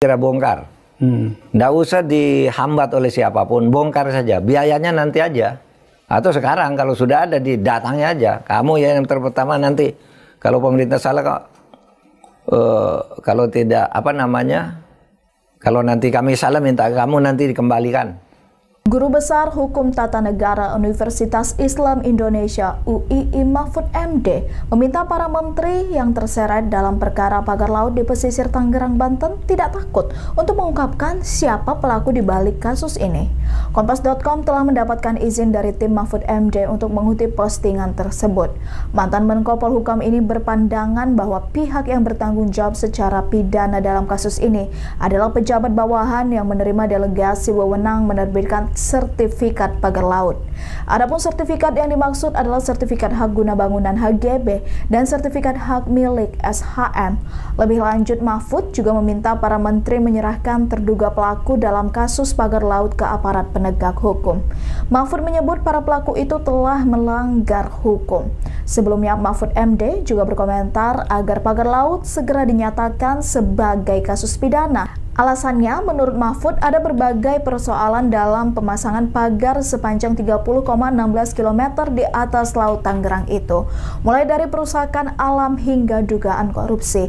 Kira bongkar. Nggak usah dihambat oleh siapapun, bongkar saja, biayanya nanti aja. Atau sekarang kalau sudah ada di datangnya aja. Kamu ya yang terpertama nanti, kalau pemerintah salah kok, kalau tidak kalau nanti kami salah minta kamu nanti dikembalikan. Guru Besar Hukum Tata Negara Universitas Islam Indonesia UII Mahfud MD meminta para menteri yang terseret dalam perkara pagar laut di pesisir Tangerang, Banten tidak takut untuk mengungkapkan siapa pelaku di balik kasus ini. Kompas.com telah mendapatkan izin dari tim Mahfud MD untuk mengutip postingan tersebut. Mantan Menko Polhukam ini berpandangan bahwa pihak yang bertanggung jawab secara pidana dalam kasus ini adalah pejabat bawahan yang menerima delegasi wewenang menerbitkan sertifikat pagar laut. Adapun sertifikat yang dimaksud adalah sertifikat hak guna bangunan HGB dan sertifikat hak milik SHM. Lebih lanjut, Mahfud juga meminta para menteri menyerahkan terduga pelaku dalam kasus pagar laut ke aparat penegak hukum. Mahfud menyebut para pelaku itu telah melanggar hukum. Sebelumnya, Mahfud MD juga berkomentar agar pagar laut segera dinyatakan sebagai kasus pidana. Alasannya, menurut Mahfud, ada berbagai persoalan dalam pemasangan pagar sepanjang 30,16 km di atas Laut Tangerang itu, mulai dari perusakan alam hingga dugaan korupsi.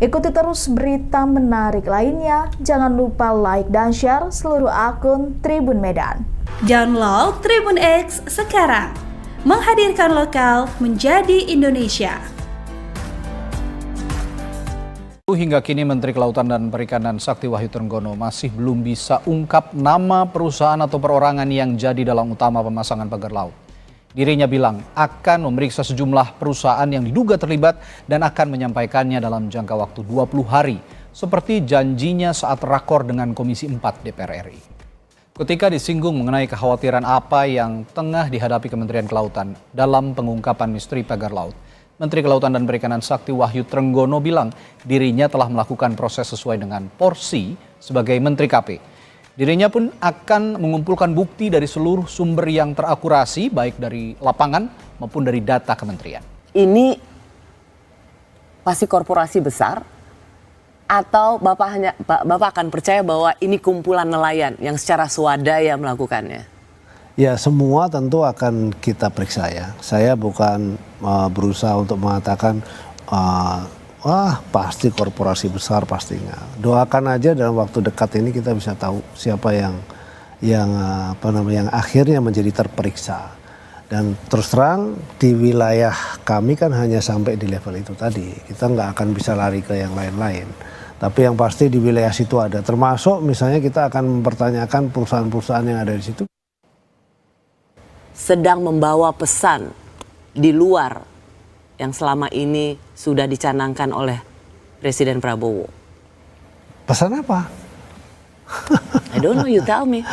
Ikuti terus berita menarik lainnya, jangan lupa like dan share seluruh akun Tribun Medan. Download Tribun X sekarang, menghadirkan lokal menjadi Indonesia. Hingga kini Menteri Kelautan dan Perikanan Sakti Wahyutrenggono masih belum bisa ungkap nama perusahaan atau perorangan yang jadi dalang utama pemasangan pagar laut. Dirinya bilang akan memeriksa sejumlah perusahaan yang diduga terlibat dan akan menyampaikannya dalam jangka waktu 20 hari, seperti janjinya saat rakor dengan Komisi 4 DPR RI. Ketika disinggung mengenai kekhawatiran apa yang tengah dihadapi Kementerian Kelautan dalam pengungkapan misteri pagar laut, Menteri Kelautan dan Perikanan Sakti Wahyutrenggono bilang dirinya telah melakukan proses sesuai dengan porsi sebagai Menteri KP. Dirinya pun akan mengumpulkan bukti dari seluruh sumber yang terakurasi, baik dari lapangan maupun dari data kementerian. Ini pasti korporasi besar atau Bapak akan percaya bahwa ini kumpulan nelayan yang secara swadaya melakukannya? Ya, semua tentu akan kita periksa ya. Saya bukan berusaha untuk mengatakan wah pasti korporasi besar, pastinya. Doakan aja dalam waktu dekat ini kita bisa tahu siapa yang akhirnya menjadi terperiksa. Dan terus terang di wilayah kami kan hanya sampai di level itu tadi. Kita nggak akan bisa lari ke yang lain-lain. Tapi yang pasti di wilayah situ ada. Termasuk misalnya kita akan mempertanyakan perusahaan-perusahaan yang ada di situ. Sedang membawa pesan di luar yang selama ini sudah dicanangkan oleh Presiden Prabowo. Pesan apa? I don't know, you tell me.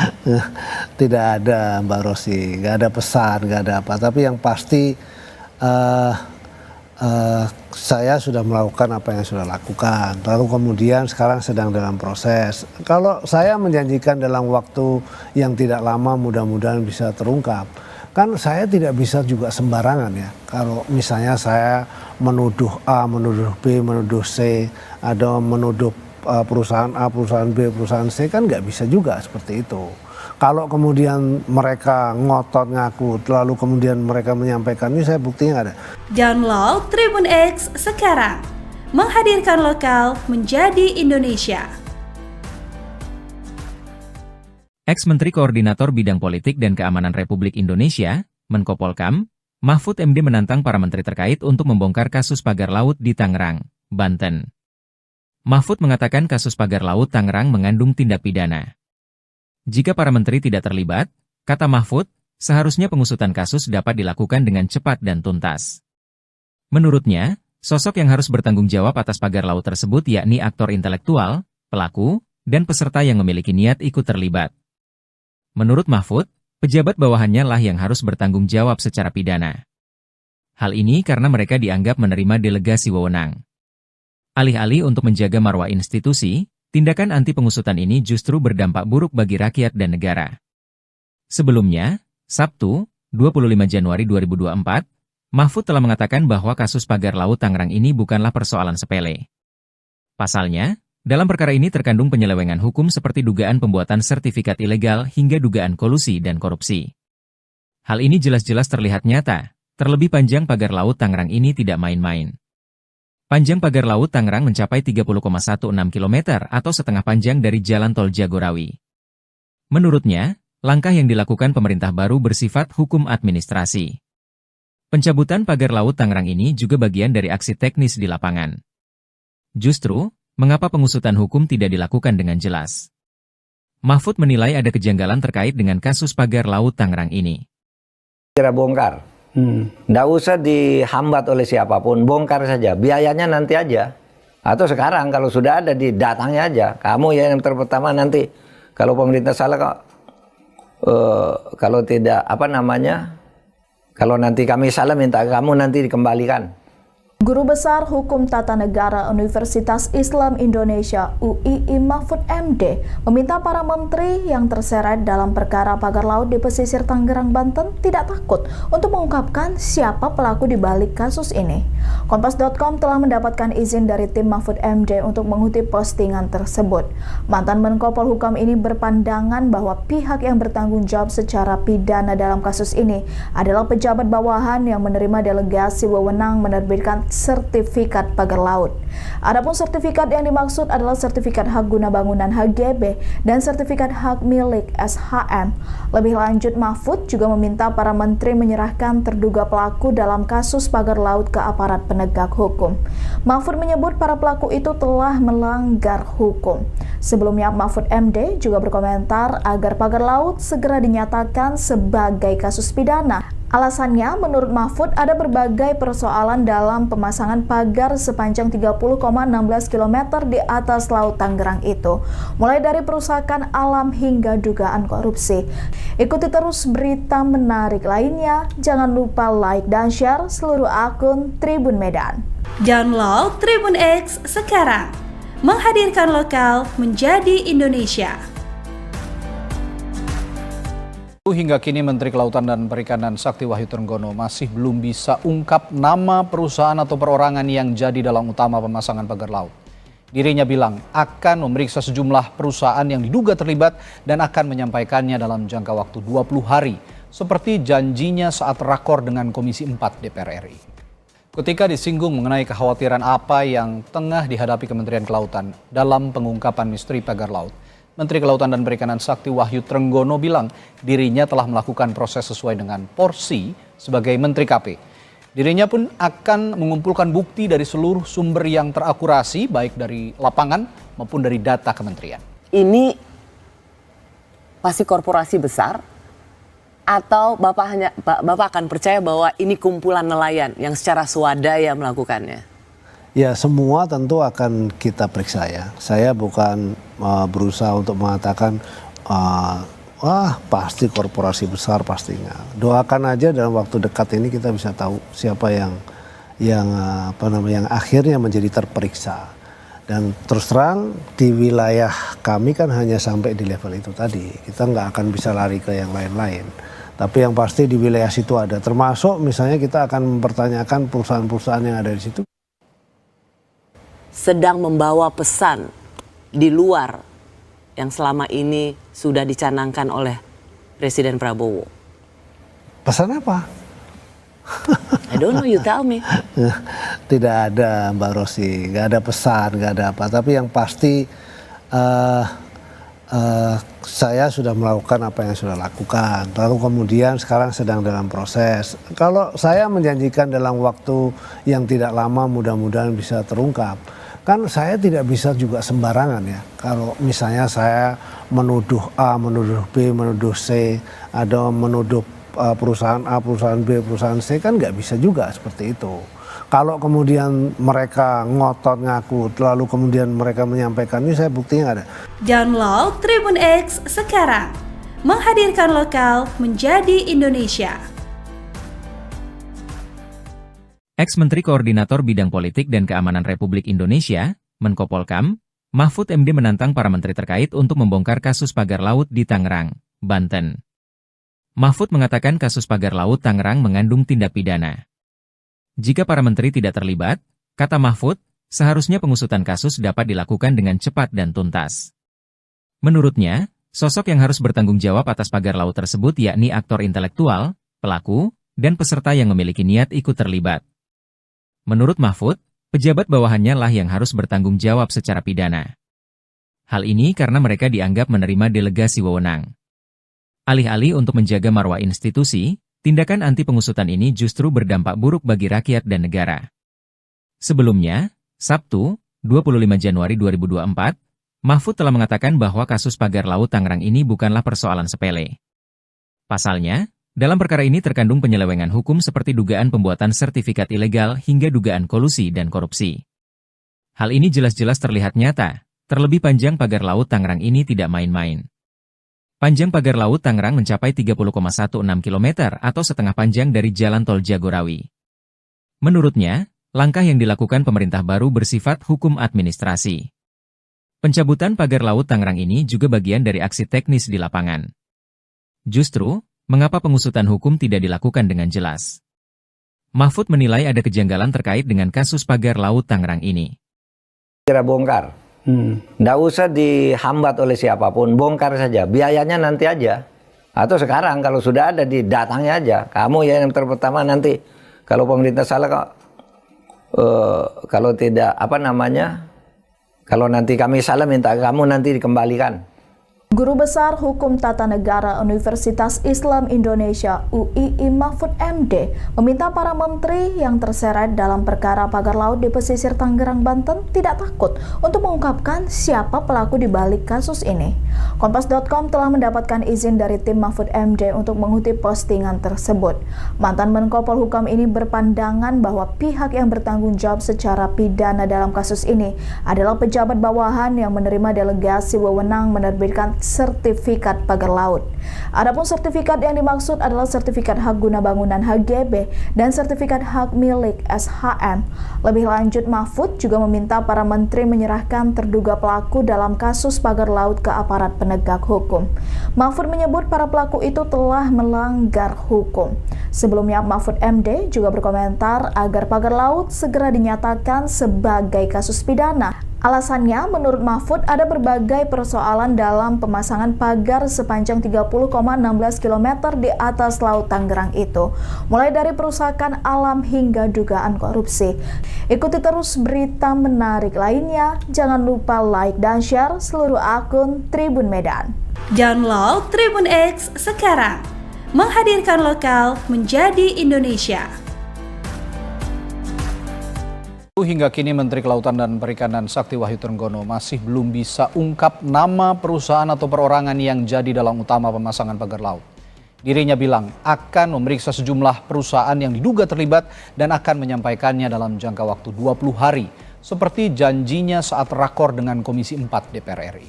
Tidak ada Mbak Rosi, nggak ada pesan, nggak ada apa. Tapi yang pasti saya sudah melakukan apa yang sudah lakukan. Lalu kemudian sekarang sedang dalam proses. Kalau saya menjanjikan dalam waktu yang tidak lama mudah-mudahan bisa terungkap. Kan saya tidak bisa juga sembarangan ya. Kalau misalnya saya menuduh A, menuduh B, menuduh C, atau menuduh perusahaan A, perusahaan B, perusahaan C, kan nggak bisa juga seperti itu. Kalau kemudian mereka ngotot ngaku, lalu kemudian mereka menyampaikan, ini saya buktinya nggak ada. Download Tribun X sekarang, menghadirkan lokal menjadi Indonesia. Ex-Menteri Koordinator Bidang Politik dan Keamanan Republik Indonesia, Menko Polkam, Mahfud MD menantang para menteri terkait untuk membongkar kasus pagar laut di Tangerang, Banten. Mahfud mengatakan kasus pagar laut Tangerang mengandung tindak pidana. Jika para menteri tidak terlibat, kata Mahfud, seharusnya pengusutan kasus dapat dilakukan dengan cepat dan tuntas. Menurutnya, sosok yang harus bertanggung jawab atas pagar laut tersebut yakni aktor intelektual, pelaku, dan peserta yang memiliki niat ikut terlibat. Menurut Mahfud, pejabat bawahannya lah yang harus bertanggung jawab secara pidana. Hal ini karena mereka dianggap menerima delegasi wewenang. Alih-alih untuk menjaga marwah institusi, tindakan anti pengusutan ini justru berdampak buruk bagi rakyat dan negara. Sebelumnya, Sabtu, 25 Januari 2024, Mahfud telah mengatakan bahwa kasus pagar laut Tangerang ini bukanlah persoalan sepele. Pasalnya, dalam perkara ini terkandung penyelewengan hukum seperti dugaan pembuatan sertifikat ilegal hingga dugaan kolusi dan korupsi. Hal ini jelas-jelas terlihat nyata, terlebih panjang pagar laut Tangerang ini tidak main-main. Panjang pagar laut Tangerang mencapai 30,16 km atau setengah panjang dari jalan tol Jagorawi. Menurutnya, langkah yang dilakukan pemerintah baru bersifat hukum administrasi. Pencabutan pagar laut Tangerang ini juga bagian dari aksi teknis di lapangan. Justru, mengapa pengusutan hukum tidak dilakukan dengan jelas? Mahfud menilai ada kejanggalan terkait dengan kasus pagar laut Tangerang ini. Kira bongkar. Nggak usah dihambat oleh siapapun, bongkar saja. Biayanya nanti aja. Atau sekarang kalau sudah ada di datangnya aja. Kamu ya yang pertama nanti. Kalau pemerintah salah kok. Kalau tidak kalau nanti kami salah minta kamu nanti dikembalikan. Guru Besar Hukum Tata Negara Universitas Islam Indonesia UII Mahfud MD meminta para menteri yang terseret dalam perkara pagar laut di pesisir Tangerang, Banten tidak takut untuk mengungkapkan siapa pelaku di balik kasus ini. Kompas.com telah mendapatkan izin dari tim Mahfud MD untuk mengutip postingan tersebut. Mantan Menko Polhukam ini berpandangan bahwa pihak yang bertanggung jawab secara pidana dalam kasus ini adalah pejabat bawahan yang menerima delegasi wewenang menerbitkan sertifikat pagar laut. Adapun sertifikat yang dimaksud adalah sertifikat hak guna bangunan HGB dan sertifikat hak milik SHM. Lebih lanjut, Mahfud juga meminta para menteri menyerahkan terduga pelaku dalam kasus pagar laut ke aparat penegak hukum. Mahfud menyebut para pelaku itu telah melanggar hukum. Sebelumnya, Mahfud MD juga berkomentar agar pagar laut segera dinyatakan sebagai kasus pidana. Alasannya, menurut Mahfud, ada berbagai persoalan dalam pemasangan pagar sepanjang 30,16 km di atas Laut Tangerang itu, mulai dari perusakan alam hingga dugaan korupsi. Ikuti terus berita menarik lainnya, jangan lupa like dan share seluruh akun Tribun Medan. Download Tribun X sekarang, menghadirkan lokal menjadi Indonesia. Hingga kini Menteri Kelautan dan Perikanan Sakti Wahyutrenggono masih belum bisa ungkap nama perusahaan atau perorangan yang jadi dalang utama pemasangan pagar laut. Dirinya bilang akan memeriksa sejumlah perusahaan yang diduga terlibat dan akan menyampaikannya dalam jangka waktu 20 hari, seperti janjinya saat rakor dengan Komisi 4 DPR RI. Ketika disinggung mengenai kekhawatiran apa yang tengah dihadapi Kementerian Kelautan dalam pengungkapan misteri pagar laut, Menteri Kelautan dan Perikanan Sakti Wahyutrenggono bilang dirinya telah melakukan proses sesuai dengan porsi sebagai Menteri KP. Dirinya pun akan mengumpulkan bukti dari seluruh sumber yang terakurasi, baik dari lapangan maupun dari data kementerian. Ini pasti korporasi besar atau Bapak akan percaya bahwa ini kumpulan nelayan yang secara swadaya melakukannya? Ya, semua tentu akan kita periksa ya. Saya bukan berusaha untuk mengatakan wah pasti korporasi besar, pastinya. Doakan aja dalam waktu dekat ini kita bisa tahu siapa yang akhirnya menjadi terperiksa. Dan terus terang di wilayah kami kan hanya sampai di level itu tadi. Kita nggak akan bisa lari ke yang lain-lain. Tapi yang pasti di wilayah situ ada. Termasuk misalnya kita akan mempertanyakan perusahaan-perusahaan yang ada di situ. Sedang membawa pesan di luar yang selama ini sudah dicanangkan oleh Presiden Prabowo. Pesan apa? I don't know, you tell me. Tidak ada, Mbak Rosi, nggak ada pesan, nggak ada apa. Tapi yang pasti saya sudah melakukan apa yang sudah lakukan. Lalu kemudian sekarang sedang dalam proses. Kalau saya menjanjikan dalam waktu yang tidak lama mudah-mudahan bisa terungkap. Kan saya tidak bisa juga sembarangan ya. Kalau misalnya saya menuduh A, menuduh B, menuduh C, atau menuduh perusahaan A, perusahaan B, perusahaan C, kan nggak bisa juga seperti itu. Kalau kemudian mereka ngotot ngaku, lalu kemudian mereka menyampaikan, ini saya buktinya nggak ada. Download Tribun X sekarang, menghadirkan lokal menjadi Indonesia. Ex-Menteri Koordinator Bidang Politik dan Keamanan Republik Indonesia, Menko Polhukam, Mahfud MD menantang para menteri terkait untuk membongkar kasus pagar laut di Tangerang, Banten. Mahfud mengatakan kasus pagar laut Tangerang mengandung tindak pidana. Jika para menteri tidak terlibat, kata Mahfud, seharusnya pengusutan kasus dapat dilakukan dengan cepat dan tuntas. Menurutnya, sosok yang harus bertanggung jawab atas pagar laut tersebut yakni aktor intelektual, pelaku, dan peserta yang memiliki niat ikut terlibat. Menurut Mahfud, pejabat bawahannya lah yang harus bertanggung jawab secara pidana. Hal ini karena mereka dianggap menerima delegasi wewenang. Alih-alih untuk menjaga marwah institusi, tindakan anti pengusutan ini justru berdampak buruk bagi rakyat dan negara. Sebelumnya, Sabtu, 25 Januari 2024, Mahfud telah mengatakan bahwa kasus pagar laut Tangerang ini bukanlah persoalan sepele. Pasalnya, dalam perkara ini terkandung penyelewengan hukum seperti dugaan pembuatan sertifikat ilegal hingga dugaan kolusi dan korupsi. Hal ini jelas-jelas terlihat nyata, terlebih panjang pagar laut Tangerang ini tidak main-main. Panjang pagar laut Tangerang mencapai 30,16 km atau setengah panjang dari jalan tol Jagorawi. Menurutnya, Langkah yang dilakukan pemerintah baru bersifat hukum administrasi. Pencabutan pagar laut Tangerang ini juga bagian dari aksi teknis di lapangan. Justru, mengapa pengusutan hukum tidak dilakukan dengan jelas? Mahfud menilai ada kejanggalan terkait dengan kasus pagar laut Tangerang ini. Kira bongkar. Nggak usah dihambat oleh siapapun, bongkar saja. Biayanya nanti aja. Atau sekarang kalau sudah ada datangnya aja. Kamu ya yang pertama nanti kalau pemerintah salah kok. Kalau tidak kalau nanti kami salah minta kamu nanti dikembalikan. Guru Besar Hukum Tata Negara Universitas Islam Indonesia UII Mahfud MD meminta para menteri yang terseret dalam perkara pagar laut di pesisir Tangerang, Banten tidak takut untuk mengungkapkan siapa pelaku di balik kasus ini. Kompas.com telah mendapatkan izin dari tim Mahfud MD untuk mengutip postingan tersebut. Mantan Menko Polhukam ini berpandangan bahwa pihak yang bertanggung jawab secara pidana dalam kasus ini adalah pejabat bawahan yang menerima delegasi wewenang menerbitkan sertifikat pagar laut. Adapun sertifikat yang dimaksud adalah sertifikat hak guna bangunan HGB dan sertifikat hak milik SHM. Lebih lanjut, Mahfud juga meminta para menteri menyerahkan terduga pelaku dalam kasus pagar laut ke aparat penegak hukum. Mahfud menyebut para pelaku itu telah melanggar hukum. Sebelumnya, Mahfud MD juga berkomentar agar pagar laut segera dinyatakan sebagai kasus pidana. Alasannya, menurut Mahfud, ada berbagai persoalan dalam pemasangan pagar sepanjang 30,16 km di atas Laut Tangerang itu, mulai dari perusakan alam hingga dugaan korupsi. Ikuti terus berita menarik lainnya, jangan lupa like dan share seluruh akun Tribun Medan. Download Tribun X sekarang, menghadirkan lokal menjadi Indonesia. Hingga kini Menteri Kelautan dan Perikanan Sakti Wahyutrenggono masih belum bisa ungkap nama perusahaan atau perorangan yang jadi dalang utama pemasangan pagar laut. Dirinya bilang akan memeriksa sejumlah perusahaan yang diduga terlibat dan akan menyampaikannya dalam jangka waktu 20 hari, seperti janjinya saat rakor dengan Komisi 4 DPR RI.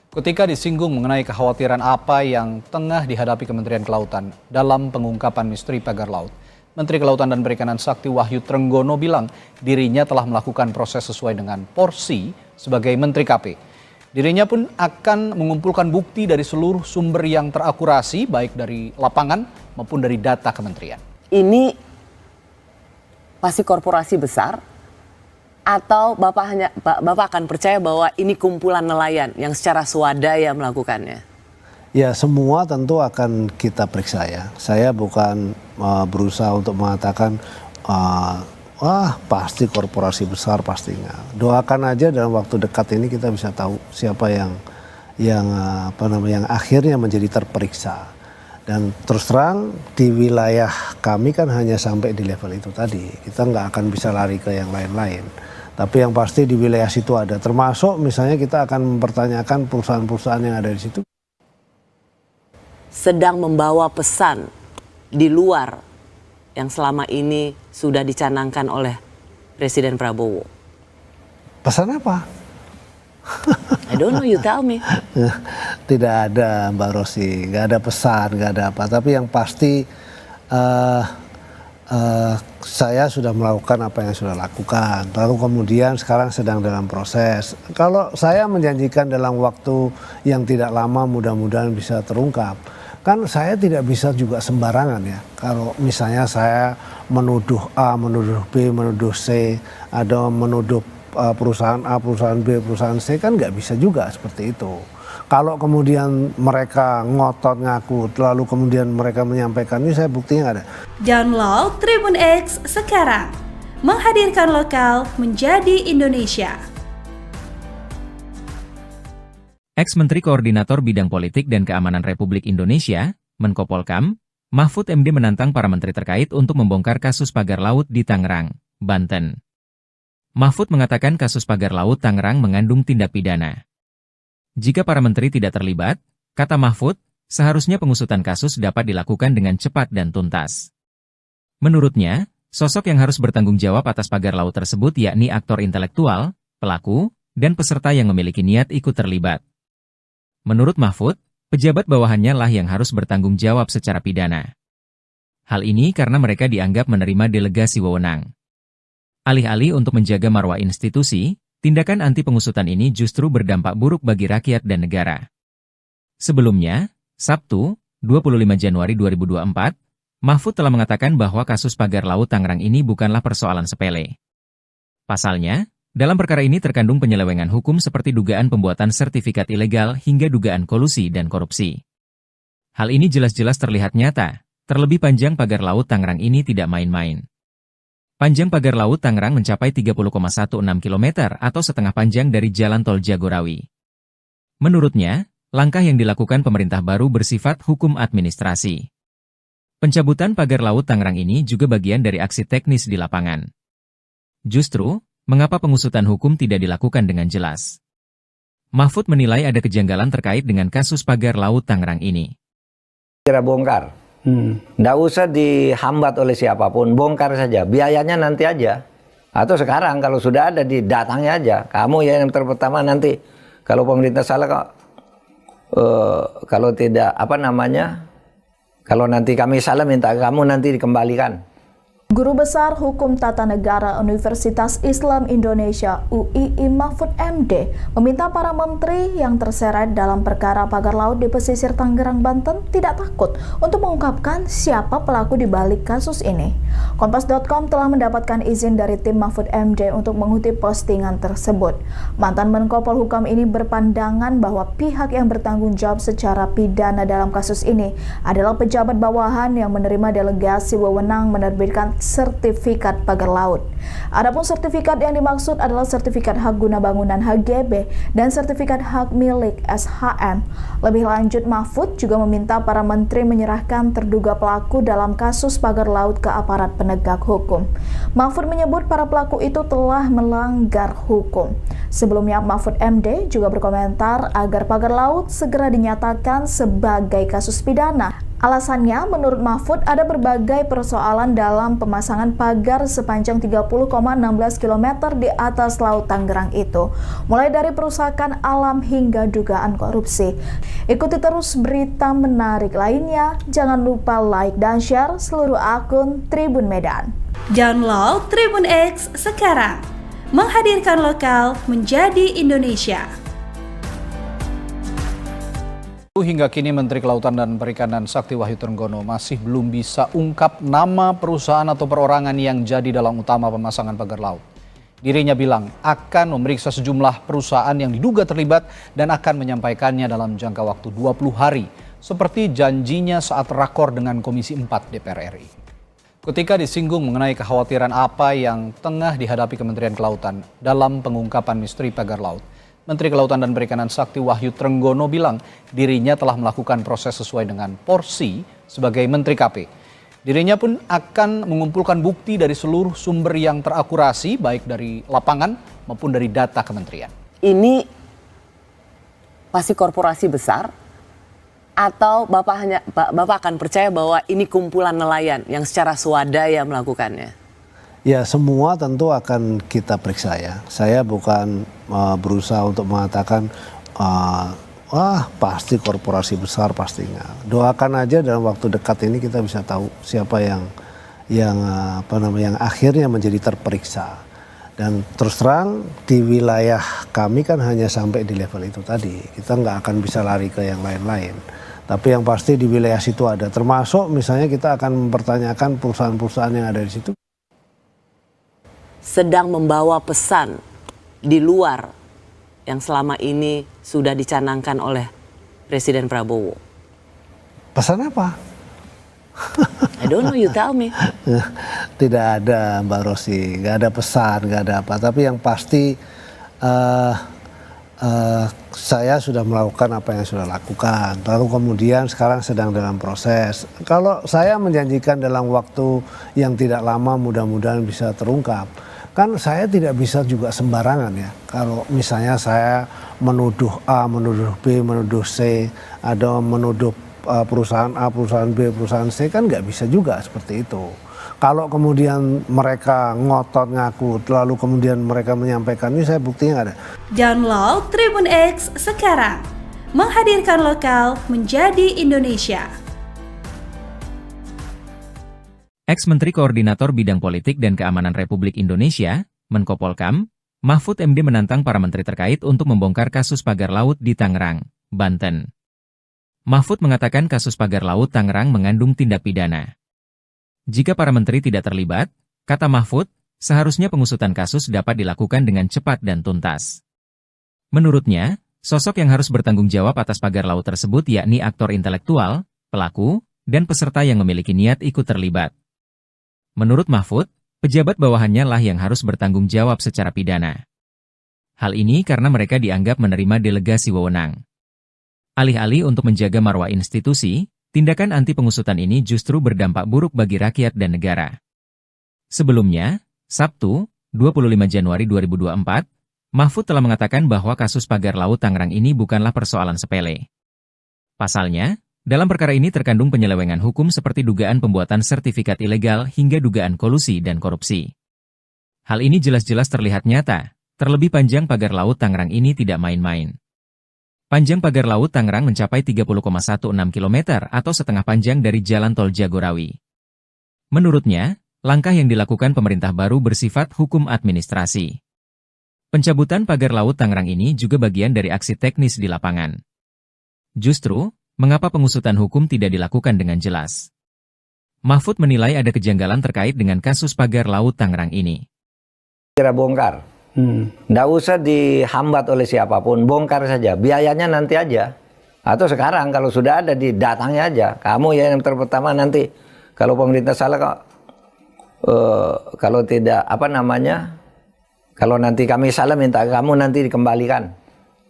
Ketika disinggung mengenai kekhawatiran apa yang tengah dihadapi Kementerian Kelautan dalam pengungkapan misteri pagar laut, Menteri Kelautan dan Perikanan Sakti Wahyutrenggono bilang dirinya telah melakukan proses sesuai dengan porsi sebagai Menteri KP. Dirinya pun akan mengumpulkan bukti dari seluruh sumber yang terakurasi, baik dari lapangan maupun dari data kementerian. Ini pasti korporasi besar atau Bapak akan percaya bahwa ini kumpulan nelayan yang secara swadaya melakukannya? Ya, semua tentu akan kita periksa ya. Saya bukan berusaha untuk mengatakan pasti korporasi besar, pastinya. Doakan aja dalam waktu dekat ini kita bisa tahu siapa yang akhirnya menjadi terperiksa. Dan terus terang di wilayah kami kan hanya sampai di level itu tadi. Kita nggak akan bisa lari ke yang lain-lain. Tapi yang pasti di wilayah situ ada. Termasuk misalnya kita akan mempertanyakan perusahaan-perusahaan yang ada di situ. Sedang membawa pesan di luar yang selama ini sudah dicanangkan oleh Presiden Prabowo. Pesan apa? I don't know, you tell me. Tidak ada, Mbak Rosi, nggak ada pesan, nggak ada apa. Tapi yang pasti saya sudah melakukan apa yang sudah lakukan. Lalu kemudian sekarang sedang dalam proses. Kalau saya menjanjikan dalam waktu yang tidak lama mudah-mudahan bisa terungkap. Kan saya tidak bisa juga sembarangan ya. Kalau misalnya saya menuduh A, menuduh B, menuduh C, ada menuduh perusahaan A, perusahaan B, perusahaan C, kan nggak bisa juga seperti itu. Kalau kemudian mereka ngotot ngaku, lalu kemudian mereka menyampaikan, ini saya buktinya nggak ada. Download Tribun X sekarang, menghadirkan lokal menjadi Indonesia. Ex-Menteri Koordinator Bidang Politik dan Keamanan Republik Indonesia, Menko Polhukam, Mahfud MD menantang para menteri terkait untuk membongkar kasus pagar laut di Tangerang, Banten. Mahfud mengatakan kasus pagar laut Tangerang mengandung tindak pidana. Jika para menteri tidak terlibat, kata Mahfud, seharusnya pengusutan kasus dapat dilakukan dengan cepat dan tuntas. Menurutnya, sosok yang harus bertanggung jawab atas pagar laut tersebut yakni aktor intelektual, pelaku, dan peserta yang memiliki niat ikut terlibat. Menurut Mahfud, pejabat bawahannya lah yang harus bertanggung jawab secara pidana. Hal ini karena mereka dianggap menerima delegasi wewenang. Alih-alih untuk menjaga marwah institusi, tindakan anti pengusutan ini justru berdampak buruk bagi rakyat dan negara. Sebelumnya, Sabtu, 25 Januari 2024, Mahfud telah mengatakan bahwa kasus pagar laut Tangerang ini bukanlah persoalan sepele. Pasalnya, dalam perkara ini terkandung penyelewengan hukum seperti dugaan pembuatan sertifikat ilegal hingga dugaan kolusi dan korupsi. Hal ini jelas-jelas terlihat nyata, terlebih panjang pagar laut Tangerang ini tidak main-main. Panjang pagar laut Tangerang mencapai 30,16 km atau setengah panjang dari jalan tol Jagorawi. Menurutnya, langkah yang dilakukan pemerintah baru bersifat hukum administrasi. Pencabutan pagar laut Tangerang ini juga bagian dari aksi teknis di lapangan. Justru, mengapa pengusutan hukum tidak dilakukan dengan jelas? Mahfud menilai ada kejanggalan terkait dengan kasus pagar laut Tangerang ini. Kira bongkar. Nggak usah dihambat oleh siapapun, bongkar saja. Biayanya nanti aja. Atau sekarang kalau sudah ada datangnya aja. Kamu ya yang pertama nanti kalau pemerintah salah kalau tidak kalau nanti kami salah minta kamu nanti dikembalikan. Guru Besar Hukum Tata Negara Universitas Islam Indonesia UII Mahfud MD meminta para menteri yang terseret dalam perkara pagar laut di pesisir Tangerang, Banten tidak takut untuk mengungkapkan siapa pelaku di balik kasus ini. Kompas.com telah mendapatkan izin dari tim Mahfud MD untuk mengutip postingan tersebut. Mantan Menko Polhukam ini berpandangan bahwa pihak yang bertanggung jawab secara pidana dalam kasus ini adalah pejabat bawahan yang menerima delegasi wewenang menerbitkan sertifikat pagar laut. Adapun sertifikat yang dimaksud adalah sertifikat hak guna bangunan HGB dan sertifikat hak milik SHM. Lebih lanjut, Mahfud juga meminta para menteri menyerahkan terduga pelaku dalam kasus pagar laut ke aparat penegak hukum. Mahfud menyebut para pelaku itu telah melanggar hukum. Sebelumnya, Mahfud MD juga berkomentar agar pagar laut segera dinyatakan sebagai kasus pidana. Alasannya, menurut Mahfud, ada berbagai persoalan dalam pemasangan pagar sepanjang 30,16 km di atas Laut Tangerang itu, mulai dari perusakan alam hingga dugaan korupsi. Ikuti terus berita menarik lainnya, jangan lupa like dan share seluruh akun Tribun Medan. Download Tribun X sekarang, menghadirkan lokal menjadi Indonesia. Hingga kini Menteri Kelautan dan Perikanan Sakti Wahyu Trenggono masih belum bisa ungkap nama perusahaan atau perorangan yang jadi dalang utama pemasangan pagar laut. Dirinya bilang akan memeriksa sejumlah perusahaan yang diduga terlibat dan akan menyampaikannya dalam jangka waktu 20 hari, seperti janjinya saat rakor dengan Komisi 4 DPR RI. Ketika disinggung mengenai kekhawatiran apa yang tengah dihadapi Kementerian Kelautan dalam pengungkapan misteri pagar laut, Menteri Kelautan dan Perikanan Sakti Wahyu Trenggono bilang dirinya telah melakukan proses sesuai dengan porsi sebagai Menteri KP. Dirinya pun akan mengumpulkan bukti dari seluruh sumber yang terakurasi, baik dari lapangan maupun dari data kementerian. Ini pasti korporasi besar atau Bapak akan percaya bahwa ini kumpulan nelayan yang secara swadaya melakukannya? Ya, semua tentu akan kita periksa ya. Saya bukan berusaha untuk mengatakan pasti korporasi besar, pastinya. Doakan aja dalam waktu dekat ini kita bisa tahu siapa yang akhirnya menjadi terperiksa. Dan terus terang di wilayah kami kan hanya sampai di level itu tadi. Kita nggak akan bisa lari ke yang lain-lain. Tapi yang pasti di wilayah situ ada. Termasuk misalnya kita akan mempertanyakan perusahaan-perusahaan yang ada di situ. Sedang membawa pesan di luar yang selama ini sudah dicanangkan oleh Presiden Prabowo. Pesan apa? I don't know, you tell me. Tidak ada, Mbak Rosi, nggak ada pesan, nggak ada apa. Tapi yang pasti saya sudah melakukan apa yang sudah lakukan. Lalu kemudian sekarang sedang dalam proses. Kalau saya menjanjikan dalam waktu yang tidak lama mudah-mudahan bisa terungkap. Kan saya tidak bisa juga sembarangan ya. Kalau misalnya saya menuduh A, menuduh B, menuduh C, atau menuduh perusahaan A, perusahaan B, perusahaan C, kan nggak bisa juga seperti itu. Kalau kemudian mereka ngotot ngaku, lalu kemudian mereka menyampaikan, ini saya buktinya nggak ada. Download Tribun X sekarang, menghadirkan lokal menjadi Indonesia. Ex-Menteri Koordinator Bidang Politik dan Keamanan Republik Indonesia, Menko Polkam, Mahfud MD menantang para menteri terkait untuk membongkar kasus pagar laut di Tangerang, Banten. Mahfud mengatakan kasus pagar laut Tangerang mengandung tindak pidana. Jika para menteri tidak terlibat, kata Mahfud, seharusnya pengusutan kasus dapat dilakukan dengan cepat dan tuntas. Menurutnya, sosok yang harus bertanggung jawab atas pagar laut tersebut yakni aktor intelektual, pelaku, dan peserta yang memiliki niat ikut terlibat. Menurut Mahfud, pejabat bawahannya lah yang harus bertanggung jawab secara pidana. Hal ini karena mereka dianggap menerima delegasi wewenang. Alih-alih untuk menjaga marwah institusi, tindakan anti pengusutan ini justru berdampak buruk bagi rakyat dan negara. Sebelumnya, Sabtu, 25 Januari 2024, Mahfud telah mengatakan bahwa kasus pagar laut Tangerang ini bukanlah persoalan sepele. Pasalnya, dalam perkara ini terkandung penyelewengan hukum seperti dugaan pembuatan sertifikat ilegal hingga dugaan kolusi dan korupsi. Hal ini jelas-jelas terlihat nyata, terlebih panjang pagar laut Tangerang ini tidak main-main. Panjang pagar laut Tangerang mencapai 30,16 km atau setengah panjang dari jalan tol Jagorawi. Menurutnya, langkah yang dilakukan pemerintah baru bersifat hukum administrasi. Pencabutan pagar laut Tangerang ini juga bagian dari aksi teknis di lapangan. Justru, mengapa pengusutan hukum tidak dilakukan dengan jelas? Mahfud menilai ada kejanggalan terkait dengan kasus pagar laut Tangerang ini. Kira bongkar. Nggak usah dihambat oleh siapapun, bongkar saja. Biayanya nanti aja. Atau sekarang kalau sudah ada datangnya aja. Kamu ya yang pertama nanti kalau pemerintah salah kok kalau tidak kalau nanti kami salah minta kamu nanti dikembalikan.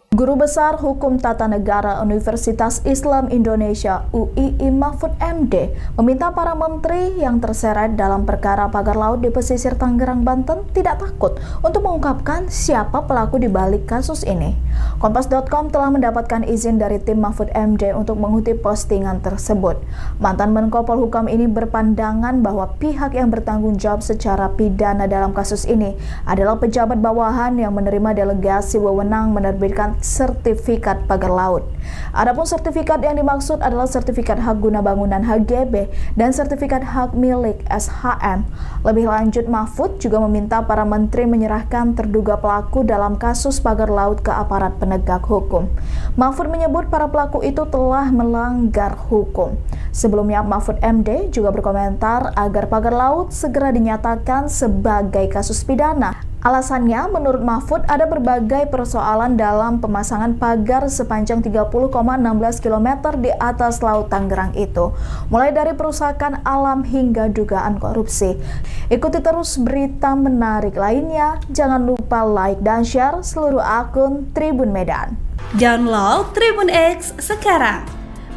Guru Besar Hukum Tata Negara Universitas Islam Indonesia UII Mahfud MD meminta para menteri yang terseret dalam perkara pagar laut di pesisir Tangerang, Banten tidak takut untuk mengungkapkan siapa pelaku di balik kasus ini. Kompas.com telah mendapatkan izin dari tim Mahfud MD untuk mengutip postingan tersebut. Mantan Menko Polhukam ini berpandangan bahwa pihak yang bertanggung jawab secara pidana dalam kasus ini adalah pejabat bawahan yang menerima delegasi wewenang menerbitkan sertifikat pagar laut. Adapun sertifikat yang dimaksud adalah sertifikat hak guna bangunan HGB dan sertifikat hak milik SHM. Lebih lanjut, Mahfud juga meminta para menteri menyerahkan terduga pelaku dalam kasus pagar laut ke aparat penegak hukum. Mahfud menyebut para pelaku itu telah melanggar hukum. Sebelumnya, Mahfud MD juga berkomentar agar pagar laut segera dinyatakan sebagai kasus pidana. Alasannya, menurut Mahfud, ada berbagai persoalan dalam pemasangan pagar sepanjang 30,16 km di atas Laut Tangerang itu, mulai dari perusakan alam hingga dugaan korupsi. Ikuti terus berita menarik lainnya, jangan lupa like dan share seluruh akun Tribun Medan. Download Tribun X sekarang,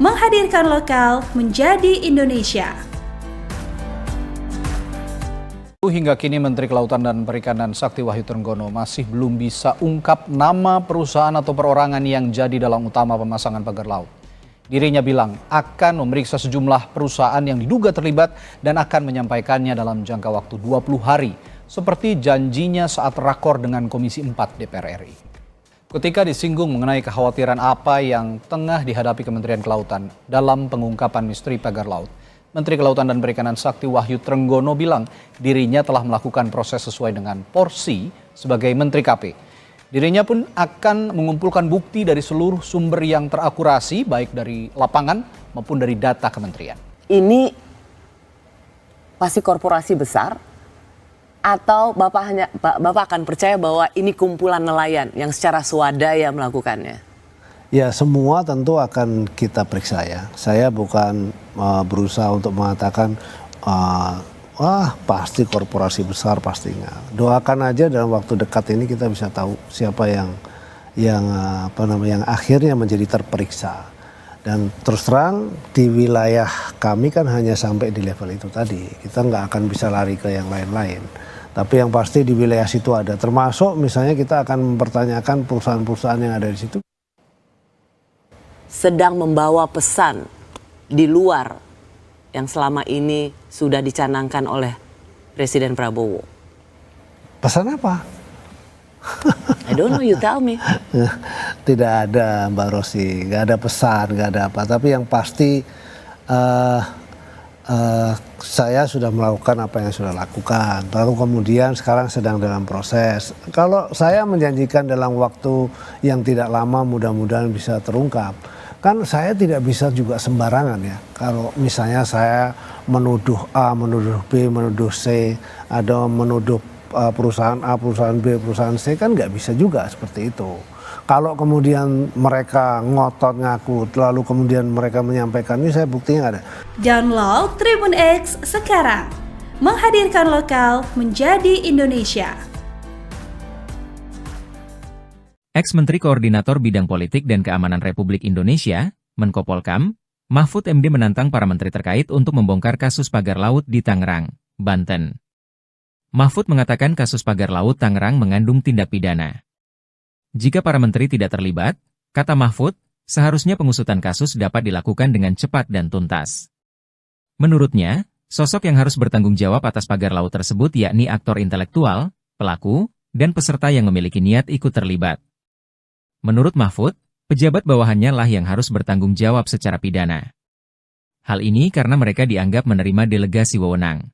menghadirkan lokal menjadi Indonesia. Hingga kini Menteri Kelautan dan Perikanan Sakti Wahyutrenggono masih belum bisa ungkap nama perusahaan atau perorangan yang jadi dalang utama pemasangan pagar laut. Dirinya bilang akan memeriksa sejumlah perusahaan yang diduga terlibat dan akan menyampaikannya dalam jangka waktu 20 hari, seperti janjinya saat rakor dengan Komisi 4 DPR RI. Ketika disinggung mengenai kekhawatiran apa yang tengah dihadapi Kementerian Kelautan dalam pengungkapan misteri pagar laut, Menteri Kelautan dan Perikanan Sakti Wahyutrenggono bilang dirinya telah melakukan proses sesuai dengan porsi sebagai Menteri KP. Dirinya pun akan mengumpulkan bukti dari seluruh sumber yang terakurasi, baik dari lapangan maupun dari data kementerian. Ini pasti korporasi besar atau Bapak akan percaya bahwa ini kumpulan nelayan yang secara swadaya melakukannya? Ya, semua tentu akan kita periksa ya. Saya bukan berusaha untuk mengatakan pasti korporasi besar, pastinya. Doakan aja dalam waktu dekat ini kita bisa tahu siapa yang akhirnya menjadi terperiksa. Dan terus terang di wilayah kami kan hanya sampai di level itu tadi. Kita nggak akan bisa lari ke yang lain-lain. Tapi yang pasti di wilayah situ ada. Termasuk misalnya kita akan mempertanyakan perusahaan-perusahaan yang ada di situ. Sedang membawa pesan di luar yang selama ini sudah dicanangkan oleh Presiden Prabowo. Pesan apa? I don't know, you tell me. Tidak ada, Mbak Rosi, nggak ada pesan, nggak ada apa. Tapi yang pasti saya sudah melakukan apa yang sudah lakukan. Lalu kemudian sekarang sedang dalam proses. Kalau saya menjanjikan dalam waktu yang tidak lama mudah-mudahan bisa terungkap. Kan saya tidak bisa juga sembarangan ya. Kalau misalnya saya menuduh A, menuduh B, menuduh C, atau menuduh perusahaan A, perusahaan B, perusahaan C, kan nggak bisa juga seperti itu. Kalau kemudian mereka ngotot ngaku, lalu kemudian mereka menyampaikan, ini saya buktinya nggak ada. Download Tribun X sekarang. Menghadirkan lokal menjadi Indonesia. Ex-Menteri Koordinator Bidang Politik dan Keamanan Republik Indonesia, Menko Polkam, Mahfud MD menantang para menteri terkait untuk membongkar kasus pagar laut di Tangerang, Banten. Mahfud mengatakan kasus pagar laut Tangerang mengandung tindak pidana. Jika para menteri tidak terlibat, kata Mahfud, seharusnya pengusutan kasus dapat dilakukan dengan cepat dan tuntas. Menurutnya, sosok yang harus bertanggung jawab atas pagar laut tersebut yakni aktor intelektual, pelaku, dan peserta yang memiliki niat ikut terlibat. Menurut Mahfud, pejabat bawahannya lah yang harus bertanggung jawab secara pidana. Hal ini karena mereka dianggap menerima delegasi wewenang.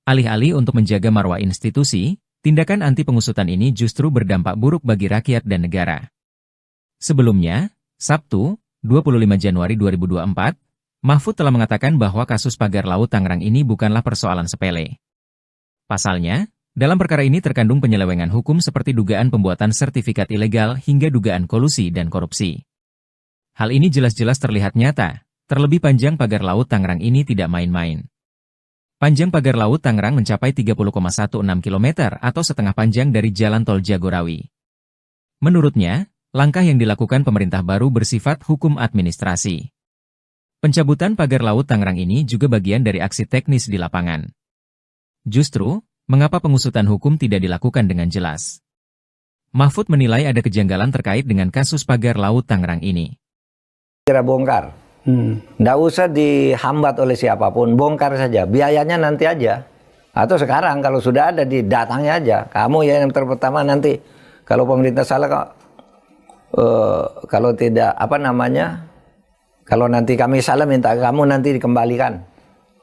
Alih-alih untuk menjaga marwah institusi, tindakan anti pengusutan ini justru berdampak buruk bagi rakyat dan negara. Sebelumnya, Sabtu, 25 Januari 2024, Mahfud telah mengatakan bahwa kasus pagar laut Tangerang ini bukanlah persoalan sepele. Pasalnya, dalam perkara ini terkandung penyelewengan hukum seperti dugaan pembuatan sertifikat ilegal hingga dugaan kolusi dan korupsi. Hal ini jelas-jelas terlihat nyata, terlebih panjang pagar laut Tangerang ini tidak main-main. Panjang pagar laut Tangerang mencapai 30,16 km atau setengah panjang dari jalan tol Jagorawi. Menurutnya, langkah yang dilakukan pemerintah baru bersifat hukum administrasi. Pencabutan pagar laut Tangerang ini juga bagian dari aksi teknis di lapangan. Justru, mengapa pengusutan hukum tidak dilakukan dengan jelas? Mahfud menilai ada kejanggalan terkait dengan kasus pagar laut Tangerang ini. Kira bongkar. Nggak usah dihambat oleh siapapun, bongkar saja. Biayanya nanti aja. Atau sekarang kalau sudah ada datangnya aja. Kamu ya yang pertama nanti kalau pemerintah salah kalau tidak kalau nanti kami salah minta kamu nanti dikembalikan.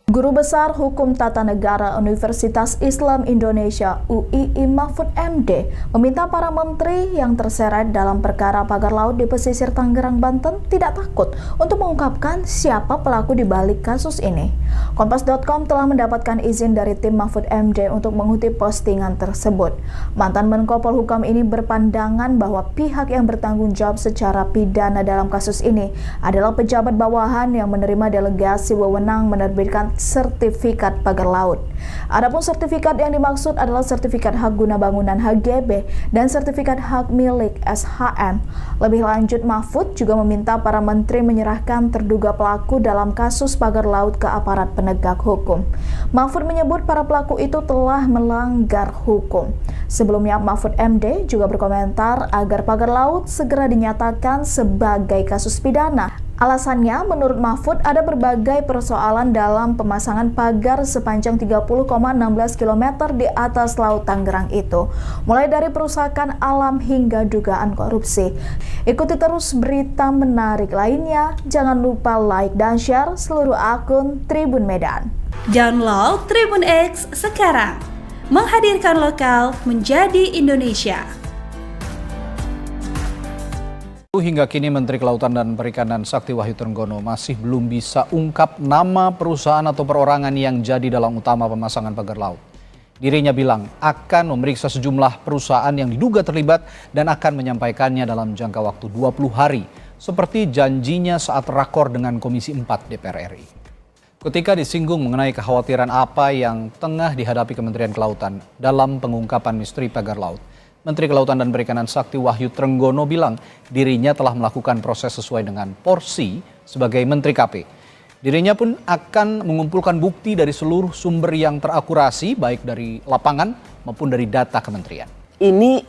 Guru Besar Hukum Tata Negara Universitas Islam Indonesia UII Mahfud MD meminta para menteri yang terseret dalam perkara pagar laut di pesisir Tangerang, Banten tidak takut untuk mengungkapkan siapa pelaku di balik kasus ini. Kompas.com telah mendapatkan izin dari tim Mahfud MD untuk mengutip postingan tersebut. Mantan Menko Polhukam ini berpandangan bahwa pihak yang bertanggung jawab secara pidana dalam kasus ini adalah pejabat bawahan yang menerima delegasi wewenang menerbitkan sertifikat pagar laut. Adapun sertifikat yang dimaksud adalah sertifikat hak guna bangunan HGB dan sertifikat hak milik SHM. Lebih lanjut, Mahfud juga meminta para menteri menyerahkan terduga pelaku dalam kasus pagar laut ke aparat penegak hukum. Mahfud menyebut para pelaku itu telah melanggar hukum. Sebelumnya, Mahfud MD juga berkomentar agar pagar laut segera dinyatakan sebagai kasus pidana. Alasannya, menurut Mahfud, ada berbagai persoalan dalam pemasangan pagar sepanjang 30,16 km di atas Laut Tangerang itu, mulai dari perusakan alam hingga dugaan korupsi. Ikuti terus berita menarik lainnya, jangan lupa like dan share seluruh akun Tribun Medan. Download Tribun X sekarang. Menghadirkan lokal menjadi Indonesia. Hingga kini Menteri Kelautan dan Perikanan Sakti Wahyu Trenggono masih belum bisa ungkap nama perusahaan atau perorangan yang jadi dalang utama pemasangan pagar laut. Dirinya bilang akan memeriksa sejumlah perusahaan yang diduga terlibat dan akan menyampaikannya dalam jangka waktu 20 hari, seperti janjinya saat rakor dengan Komisi 4 DPR RI. Ketika disinggung mengenai kekhawatiran apa yang tengah dihadapi Kementerian Kelautan dalam pengungkapan misteri pagar laut, Menteri Kelautan dan Perikanan Sakti Wahyu Trenggono bilang dirinya telah melakukan proses sesuai dengan porsi sebagai Menteri KP. Dirinya pun akan mengumpulkan bukti dari seluruh sumber yang terakurasi, baik dari lapangan maupun dari data kementerian. Ini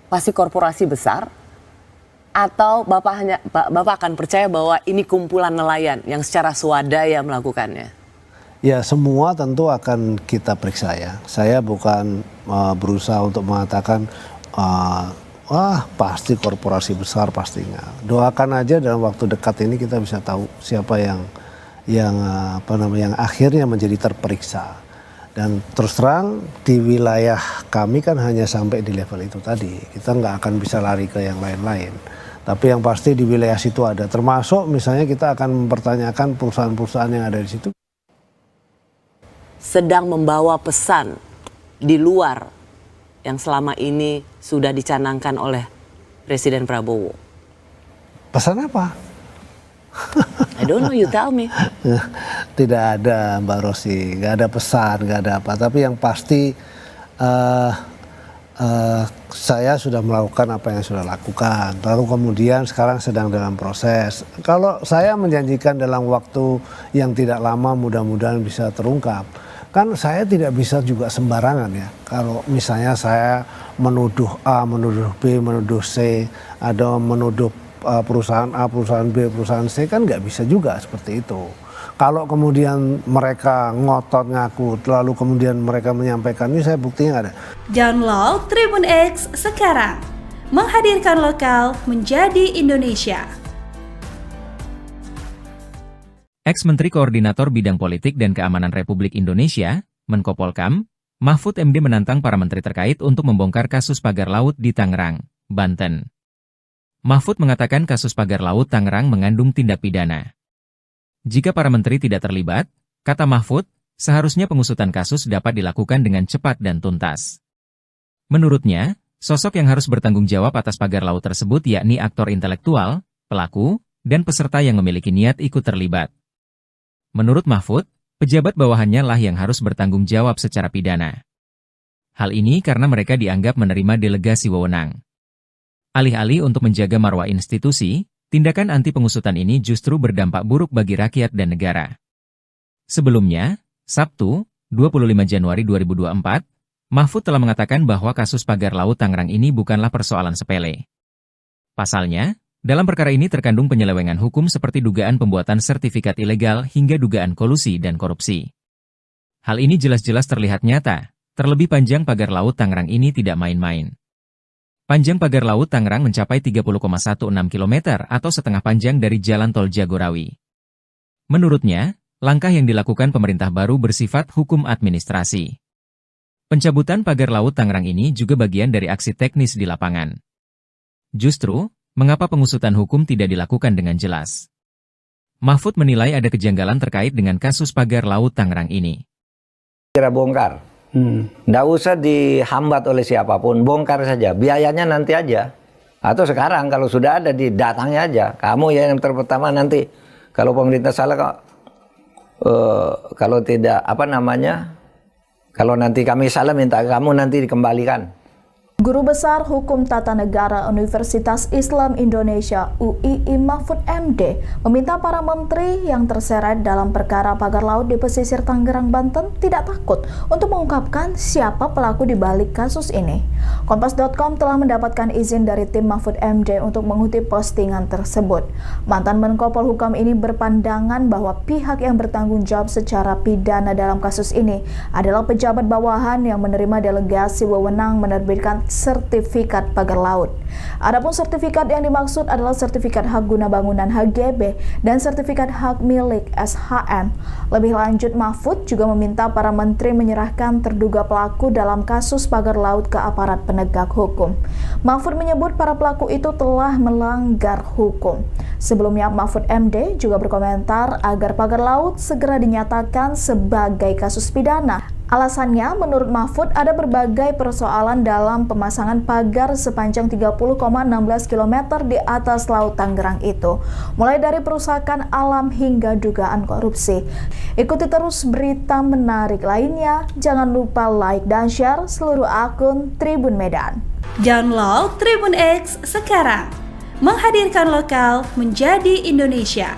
pasti korporasi besar atau Bapak akan percaya bahwa ini kumpulan nelayan yang secara swadaya melakukannya? Ya, semua tentu akan kita periksa ya. Saya bukan berusaha untuk mengatakan pasti korporasi besar pastinya. Doakan aja dalam waktu dekat ini kita bisa tahu siapa yang yang akhirnya menjadi terperiksa. Dan terus terang di wilayah kami kan hanya sampai di level itu tadi. Kita nggak akan bisa lari ke yang lain-lain. Tapi yang pasti di wilayah situ ada. Termasuk misalnya kita akan mempertanyakan perusahaan-perusahaan yang ada di situ. Sedang membawa pesan di luar yang selama ini sudah dicanangkan oleh Presiden Prabowo. Pesan apa? I don't know, you tell me. Tidak ada Mbak Rosi, nggak ada pesan, nggak ada apa. Tapi yang pasti saya sudah melakukan apa yang sudah lakukan. Lalu kemudian sekarang sedang dalam proses. Kalau saya menjanjikan dalam waktu yang tidak lama mudah-mudahan bisa terungkap. Kan saya tidak bisa juga sembarangan ya. Kalau misalnya saya menuduh A, menuduh B, menuduh C, atau menuduh perusahaan A, perusahaan B, perusahaan C, kan nggak bisa juga seperti itu. Kalau kemudian mereka ngotot ngaku, lalu kemudian mereka menyampaikan, ini saya buktinya nggak ada. Download Tribun X sekarang, menghadirkan lokal menjadi Indonesia. Ex-Menteri Koordinator Bidang Politik dan Keamanan Republik Indonesia, Menko Polkam, Mahfud MD menantang para menteri terkait untuk membongkar kasus pagar laut di Tangerang, Banten. Mahfud mengatakan kasus pagar laut Tangerang mengandung tindak pidana. Jika para menteri tidak terlibat, kata Mahfud, seharusnya pengusutan kasus dapat dilakukan dengan cepat dan tuntas. Menurutnya, sosok yang harus bertanggung jawab atas pagar laut tersebut yakni aktor intelektual, pelaku, dan peserta yang memiliki niat ikut terlibat. Menurut Mahfud, pejabat bawahannya lah yang harus bertanggung jawab secara pidana. Hal ini karena mereka dianggap menerima delegasi wewenang. Alih-alih untuk menjaga marwah institusi, tindakan anti pengusutan ini justru berdampak buruk bagi rakyat dan negara. Sebelumnya, Sabtu, 25 Januari 2024, Mahfud telah mengatakan bahwa kasus pagar laut Tangerang ini bukanlah persoalan sepele. Pasalnya, dalam perkara ini terkandung penyelewengan hukum seperti dugaan pembuatan sertifikat ilegal hingga dugaan kolusi dan korupsi. Hal ini jelas-jelas terlihat nyata, terlebih panjang pagar laut Tangerang ini tidak main-main. Panjang pagar laut Tangerang mencapai 30,16 km atau setengah panjang dari jalan tol Jagorawi. Menurutnya, langkah yang dilakukan pemerintah baru bersifat hukum administrasi. Pencabutan pagar laut Tangerang ini juga bagian dari aksi teknis di lapangan. Justru, mengapa pengusutan hukum tidak dilakukan dengan jelas? Mahfud menilai ada kejanggalan terkait dengan kasus pagar laut Tangerang ini. Kira bongkar. Nggak usah dihambat oleh siapapun, bongkar saja. Biayanya nanti aja. Atau sekarang kalau sudah ada datangnya aja. Kamu ya yang terpertama nanti. Kalau pemerintah salah kok, kalau tidak kalau nanti kami salah minta kamu nanti dikembalikan. Guru Besar Hukum Tata Negara Universitas Islam Indonesia UII Mahfud MD meminta para menteri yang terseret dalam perkara pagar laut di pesisir Tangerang, Banten tidak takut untuk mengungkapkan siapa pelaku di balik kasus ini. Kompas.com telah mendapatkan izin dari tim Mahfud MD untuk mengutip postingan tersebut. Mantan Menko Polhukam ini berpandangan bahwa pihak yang bertanggung jawab secara pidana dalam kasus ini adalah pejabat bawahan yang menerima delegasi wewenang menerbitkan sertifikat pagar laut. Adapun sertifikat yang dimaksud adalah sertifikat hak guna bangunan HGB dan sertifikat hak milik SHM. Lebih lanjut, Mahfud juga meminta para menteri menyerahkan terduga pelaku dalam kasus pagar laut ke aparat penegak hukum. Mahfud menyebut para pelaku itu telah melanggar hukum. Sebelumnya, Mahfud MD juga berkomentar agar pagar laut segera dinyatakan sebagai kasus pidana. Alasannya, menurut Mahfud, ada berbagai persoalan dalam pemasangan pagar sepanjang 30,16 km di atas Laut Tangerang itu, mulai dari perusakan alam hingga dugaan korupsi. Ikuti terus berita menarik lainnya, jangan lupa like dan share seluruh akun Tribun Medan. Download Tribun X sekarang, menghadirkan lokal menjadi Indonesia.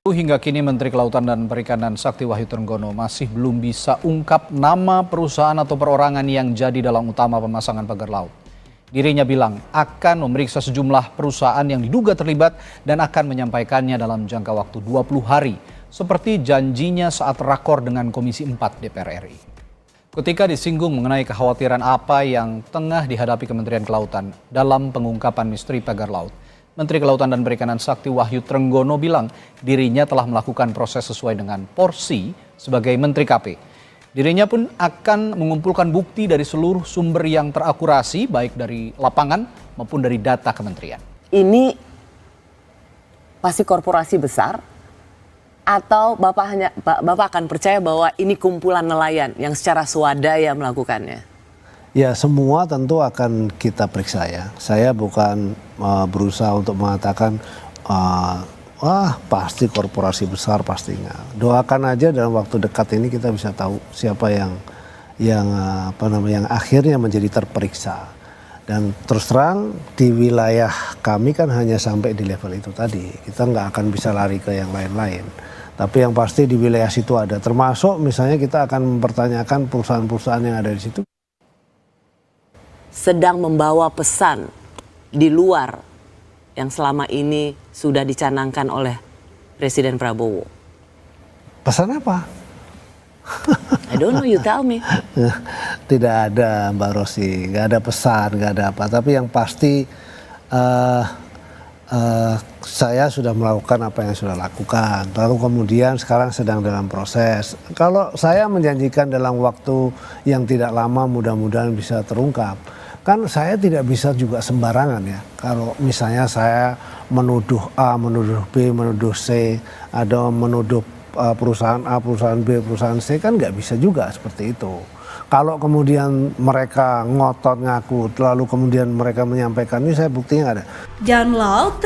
Hingga kini Menteri Kelautan dan Perikanan Sakti Wahyu Trenggono masih belum bisa ungkap nama perusahaan atau perorangan yang jadi dalang utama pemasangan pagar laut. Dirinya bilang akan memeriksa sejumlah perusahaan yang diduga terlibat dan akan menyampaikannya dalam jangka waktu 20 hari, seperti janjinya saat rakor dengan Komisi 4 DPR RI. Ketika disinggung mengenai kekhawatiran apa yang tengah dihadapi Kementerian Kelautan dalam pengungkapan misteri pagar laut, Menteri Kelautan dan Perikanan Sakti Wahyu Trenggono bilang dirinya telah melakukan proses sesuai dengan porsi sebagai Menteri KP. Dirinya pun akan mengumpulkan bukti dari seluruh sumber yang terakurasi, baik dari lapangan maupun dari data kementerian. Ini pasti korporasi besar atau Bapak akan percaya bahwa ini kumpulan nelayan yang secara swadaya melakukannya? Ya, semua tentu akan kita periksa ya. Saya bukan berusaha untuk mengatakan wah pasti korporasi besar, pastinya. Doakan aja dalam waktu dekat ini kita bisa tahu siapa yang akhirnya menjadi terperiksa. Dan terus terang di wilayah kami kan hanya sampai di level itu tadi. Kita nggak akan bisa lari ke yang lain-lain. Tapi yang pasti di wilayah situ ada. Termasuk misalnya kita akan mempertanyakan perusahaan-perusahaan yang ada di situ. Sedang membawa pesan di luar yang selama ini sudah dicanangkan oleh Presiden Prabowo. Pesan apa? I don't know, you tell me. Tidak ada Mbak Rosi, nggak ada pesan, nggak ada apa. Tapi yang pasti saya sudah melakukan apa yang sudah lakukan. Lalu kemudian sekarang sedang dalam proses. Kalau saya menjanjikan dalam waktu yang tidak lama mudah-mudahan bisa terungkap. Kan saya tidak bisa juga sembarangan ya. Kalau misalnya saya menuduh A, menuduh B, menuduh C, ada menuduh perusahaan A, perusahaan B, perusahaan C, kan nggak bisa juga seperti itu. Kalau kemudian mereka ngotot ngaku, lalu kemudian mereka menyampaikan, ini saya buktinya nggak ada. Download